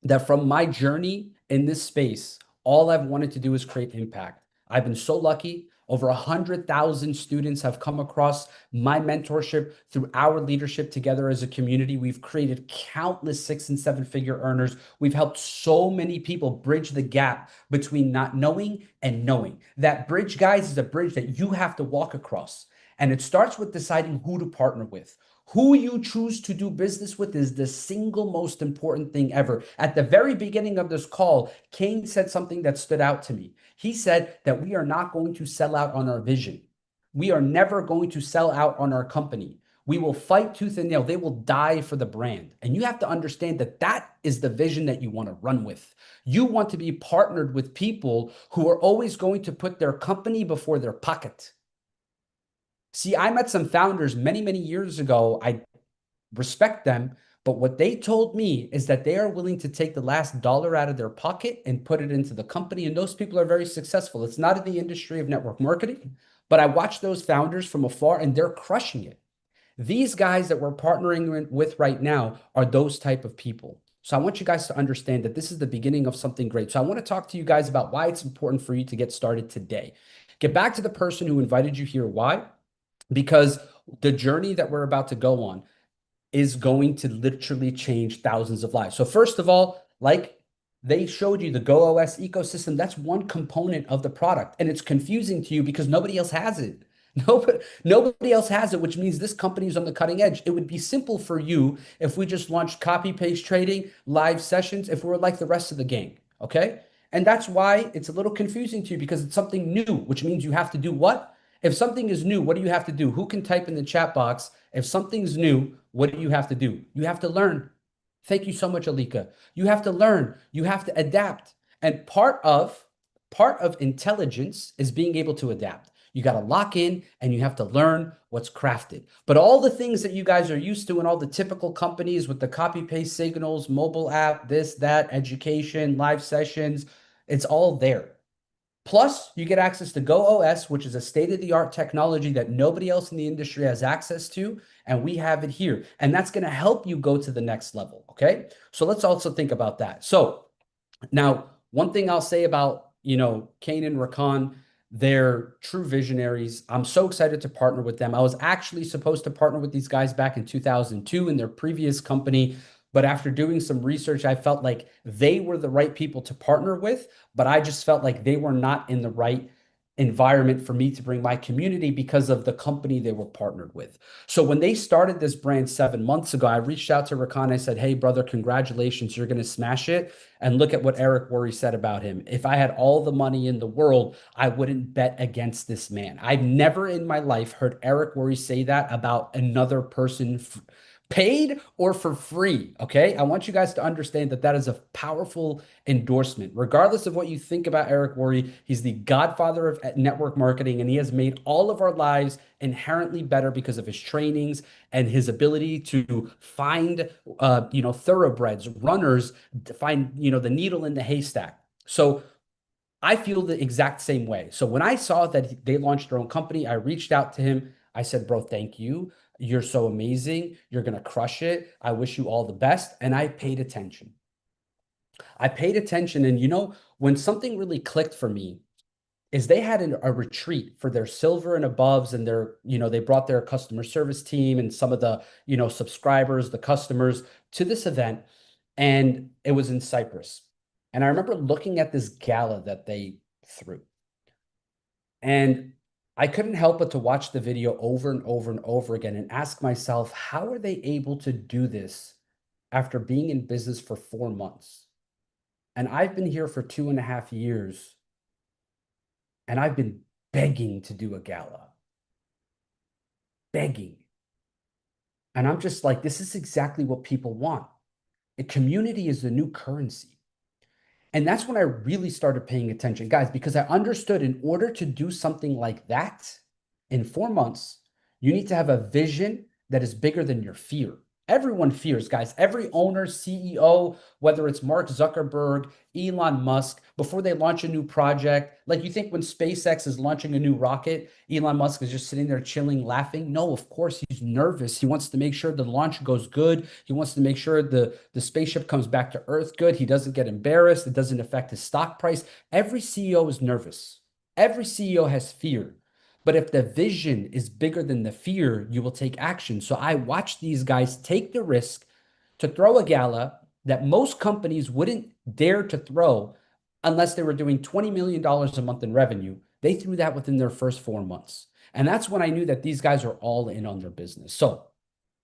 that from my journey in this space, all I've wanted to do is create impact. I've been so lucky. Over 100,000 students have come across my mentorship through our leadership together as a community. We've created countless 6- and 7-figure earners. We've helped so many people bridge the gap between not knowing and knowing. That bridge, guys, is a bridge that you have to walk across. And it starts with deciding who to partner with. Who you choose to do business with is the single most important thing ever. At the very beginning of this call, Kane said something that stood out to me. He said that we are not going to sell out on our vision. We are never going to sell out on our company. We will fight tooth and nail. They will die for the brand. And you have to understand that that is the vision that you want to run with. You want to be partnered with people who are always going to put their company before their pocket. See, I met some founders many, many years ago. I respect them, but what they told me is that they are willing to take the last dollar out of their pocket and put it into the company. And those people are very successful. It's not in the industry of network marketing, but I watch those founders from afar and they're crushing it. These guys that we're partnering with right now are those type of people. So I want you guys to understand that this is the beginning of something great. So I want to talk to you guys about why it's important for you to get started today. Get back to the person who invited you here. Why? Because the journey that we're about to go on, is going to literally change thousands of lives. So first of all, like they showed you the Go OS ecosystem, that's one component of the product. And it's confusing to you because nobody else has it. Nobody else has it, which means this company is on the cutting edge. It would be simple for you if we just launched copy paste trading, live sessions, if we were like the rest of the gang. Okay. And that's why it's a little confusing to you because it's something new, which means you have to do what? If something is new, what do you have to do? Who can type in the chat box? If something's new, what do you have to do? You have to learn. Thank you so much, Alika. You have to learn. You have to adapt. And part of intelligence is being able to adapt. You got to lock in and you have to learn what's crafted. But all the things that you guys are used to in all the typical companies with the copy paste signals, mobile app, this, that, education, live sessions, it's all there. Plus, you get access to Go OS, which is a state-of-the-art technology that nobody else in the industry has access to, and we have it here. And that's going to help you go to the next level, okay? So let's also think about that. So now, one thing I'll say about, Kane and Rakan, they're true visionaries. I'm so excited to partner with them. I was actually supposed to partner with these guys back in 2002 in their previous company. But after doing some research, I felt like they were the right people to partner with, but I just felt like they were not in the right environment for me to bring my community because of the company they were partnered with. So when they started this brand 7 months ago, I reached out to Rakan. I said, hey, brother, congratulations. You're going to smash it. And look at what Eric Worre said about him. If I had all the money in the world, I wouldn't bet against this man. I've never in my life heard Eric Worre say that about another person paid or for free. Okay. I want you guys to understand that that is a powerful endorsement. Regardless of what you think about Eric Worre, he's the godfather of network marketing, and he has made all of our lives inherently better because of his trainings and his ability to find, thoroughbreds, runners, to find, the needle in the haystack. So I feel the exact same way. So when I saw that they launched their own company, I reached out to him. I said, bro, thank you. You're so amazing. You're going to crush it. I wish you all the best. And I paid attention. And when something really clicked for me is they had a retreat for their silver and aboves, and they brought their customer service team and some of the, subscribers, the customers to this event. And it was in Cyprus. And I remember looking at this gala that they threw. And I couldn't help but to watch the video over and over and over again and ask myself, how are they able to do this after being in business for 4 months? And I've been here for 2.5 years, and I've been begging to do a gala. Begging. And I'm just like, this is exactly what people want. A community is the new currency. And that's when I really started paying attention, guys, because I understood in order to do something like that in 4 months, you need to have a vision that is bigger than your fear. Everyone fears, guys. Every owner, CEO, whether it's Mark Zuckerberg, Elon Musk, before they launch a new project, like you think when SpaceX is launching a new rocket, Elon Musk is just sitting there chilling, laughing. No, of course, he's nervous. He wants to make sure the launch goes good. He wants to make sure the spaceship comes back to Earth good. He doesn't get embarrassed. It doesn't affect his stock price. Every CEO is nervous. Every CEO has fear. But if the vision is bigger than the fear, you will take action. So I watched these guys take the risk to throw a gala that most companies wouldn't dare to throw unless they were doing $20 million a month in revenue. They threw that within their first 4 months. And that's when I knew that these guys are all in on their business. So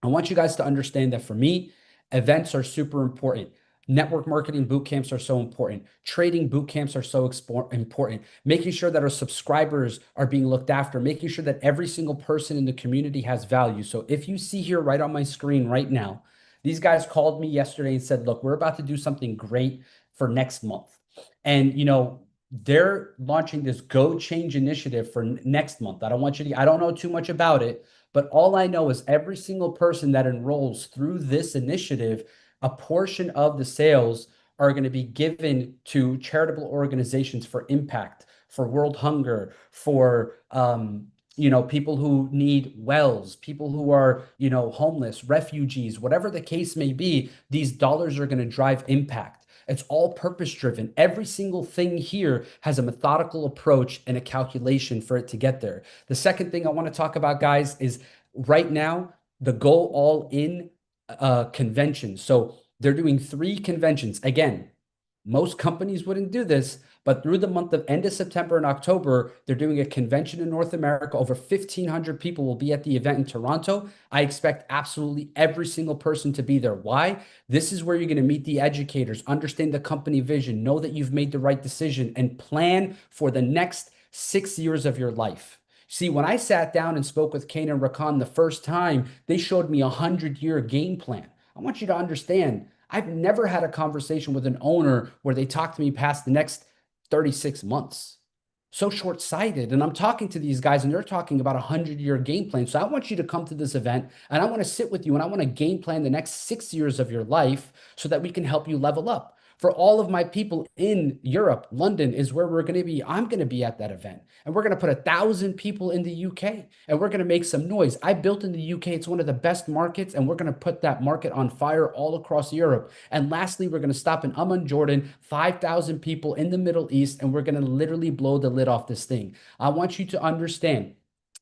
I want you guys to understand that for me, events are super important. Network marketing boot camps are so important. Trading boot camps are so important. Making sure that our subscribers are being looked after, making sure that every single person in the community has value. So if you see here right on my screen right now, these guys called me yesterday and said, look, we're about to do something great for next month. And, they're launching this Go Change initiative for next month. I don't know too much about it, but all I know is every single person that enrolls through this initiative, a portion of the sales are going to be given to charitable organizations for impact, for world hunger, for people who need wells, people who are homeless, refugees, whatever the case may be. These dollars are going to drive impact. It's all purpose driven. Every single thing here has a methodical approach and a calculation for it to get there. The second thing I want to talk about, guys, is right now the Go All In conventions. So they're doing 3 conventions. Again, most companies wouldn't do this, but through the month of end of September and October, they're doing a convention in North America. Over 1,500 people will be at the event in Toronto. I expect absolutely every single person to be there. Why? This is where you're going to meet the educators, understand the company vision, know that you've made the right decision, and plan for the next 6 years of your life. See, when I sat down and spoke with Kane and Rakan the first time, they showed me a 100-year game plan. I want you to understand, I've never had a conversation with an owner where they talk to me past the next 36 months. So short-sighted. And I'm talking to these guys and they're talking about a 100-year game plan. So I want you to come to this event and I want to sit with you and I want to game plan the next 6 years of your life so that we can help you level up. For all of my people in Europe, London is where we're going to be. I'm going to be at that event. And we're going to put 1,000 people in the UK. And we're going to make some noise. I built in the UK. It's one of the best markets. And we're going to put that market on fire all across Europe. And lastly, we're going to stop in Amman, Jordan, 5,000 people in the Middle East. And we're going to literally blow the lid off this thing. I want you to understand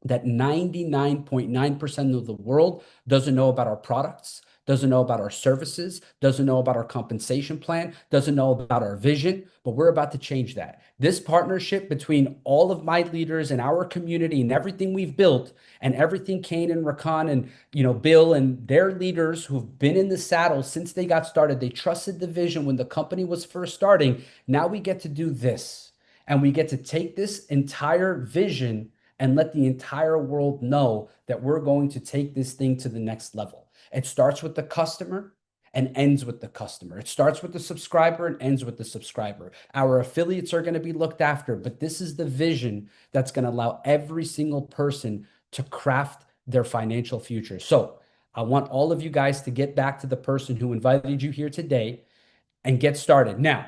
that 99.9% of the world doesn't know about our products, doesn't know about our services, doesn't know about our compensation plan, doesn't know about our vision, but we're about to change that. This partnership between all of my leaders and our community and everything we've built and everything Kane and Rakan and Bill and their leaders who've been in the saddle since they got started, they trusted the vision when the company was first starting. Now we get to do this and we get to take this entire vision and let the entire world know that we're going to take this thing to the next level. It starts with the customer and ends with the customer. It starts with the subscriber and ends with the subscriber. Our affiliates are going to be looked after, but this is the vision that's going to allow every single person to craft their financial future. So I want all of you guys to get back to the person who invited you here today and get started. Now,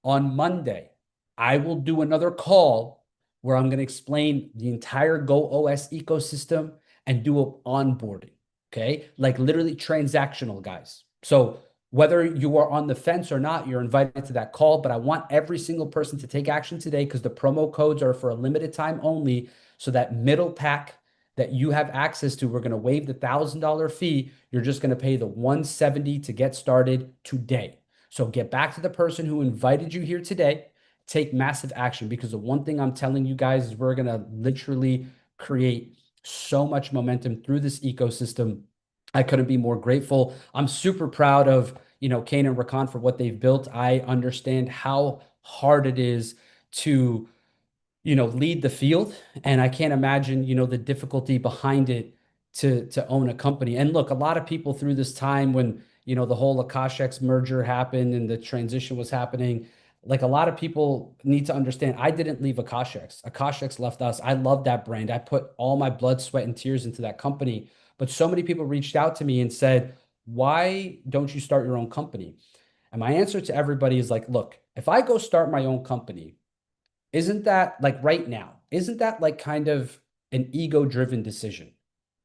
on Monday, I will do another call where I'm going to explain the entire GoOS ecosystem and do an onboarding. Okay, like literally transactional, guys. So whether you are on the fence or not, you're invited to that call. But I want every single person to take action today because the promo codes are for a limited time only. So that middle pack that you have access to, we're going to waive the $1,000 fee. You're just going to pay the $170 to get started today. So get back to the person who invited you here today. Take massive action because the one thing I'm telling you guys is we're going to literally create so much momentum through this ecosystem. I couldn't be more grateful. I'm super proud of, Kane and Rakan for what they've built. I understand how hard it is to, lead the field. And I can't imagine, the difficulty behind it to own a company. And look, a lot of people through this time when, the whole AkashX merger happened and the transition was happening, like a lot of people need to understand, I didn't leave AkashX. AkashX left us. I love that brand. I put all my blood, sweat, and tears into that company. But so many people reached out to me and said, why don't you start your own company? And my answer to everybody is like, look, if I go start my own company, isn't that like right now, isn't that like kind of an ego-driven decision?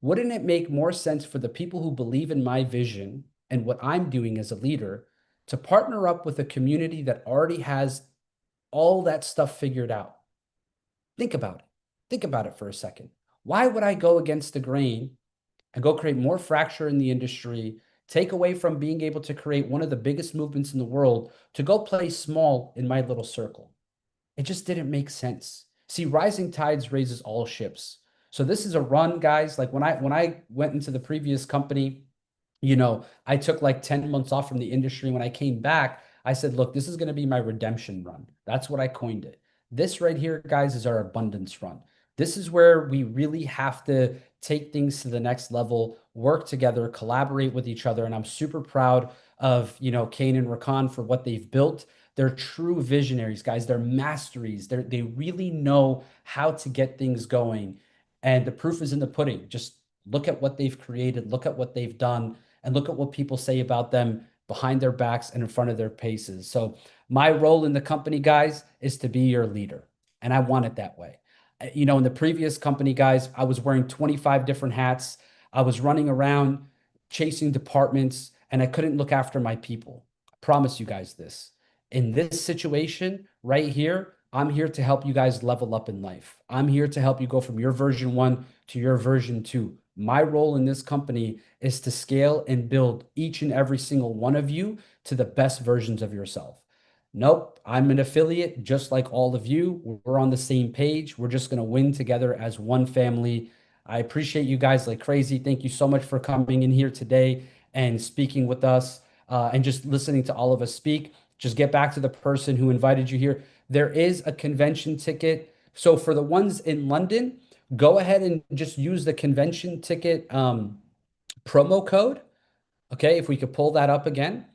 Wouldn't it make more sense for the people who believe in my vision and what I'm doing as a leader to partner up with a community that already has all that stuff figured out? Think about it. Think about it for a second. Why would I go against the grain and go create more fracture in the industry, take away from being able to create one of the biggest movements in the world to go play small in my little circle? It just didn't make sense. See, rising tides raises all ships. So this is a run, guys. Like when I went into the previous company, I took like 10 months off from the industry. When I came back, I said, look, this is going to be my redemption run. That's what I coined it. This right here, guys, is our abundance run. This is where we really have to take things to the next level, work together, collaborate with each other. And I'm super proud of, Kane and Rakan for what they've built. They're true visionaries, guys. They're masteries. They really know how to get things going. And the proof is in the pudding. Just look at what they've created, look at what they've done, and look at what people say about them behind their backs and in front of their faces. So my role in the company, guys, is to be your leader. And I want it that way. In the previous company, guys, I was wearing 25 different hats. I was running around chasing departments and I couldn't look after my people. I promise you guys this. In this situation right here, I'm here to help you guys level up in life. I'm here to help you go from your version 1 to your version 2. My role in this company is to scale and build each and every single one of you to the best versions of yourself. Nope, I'm an affiliate just like all of you. We're on the same page. We're just going to win together as one family. I appreciate you guys like crazy. Thank you so much for coming in here today and speaking with us and just listening to all of us speak. Just get back to the person who invited you here. There is a convention ticket. So for the ones in London, go ahead and just use the convention ticket promo code. Okay, if we could pull that up again.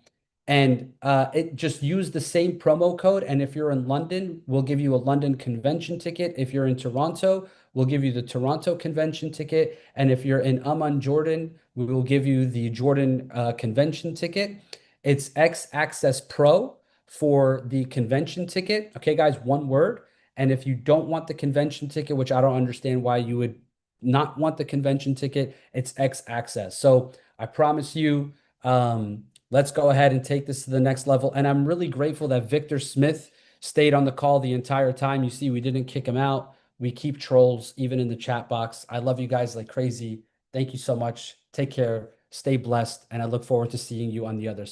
And it just use the same promo code. And if you're in London, we'll give you a London convention ticket. If you're in Toronto, we'll give you the Toronto convention ticket. And if you're in Amman, Jordan, we will give you the Jordan convention ticket. It's X Access Pro for the convention ticket. Okay, guys, one word. And if you don't want the convention ticket, which I don't understand why you would not want the convention ticket, it's X Access. So I promise you, let's go ahead and take this to the next level. And I'm really grateful that Victor Smith stayed on the call the entire time. You see, we didn't kick him out. We keep trolls even in the chat box. I love you guys like crazy. Thank you so much. Take care. Stay blessed. And I look forward to seeing you on the other side.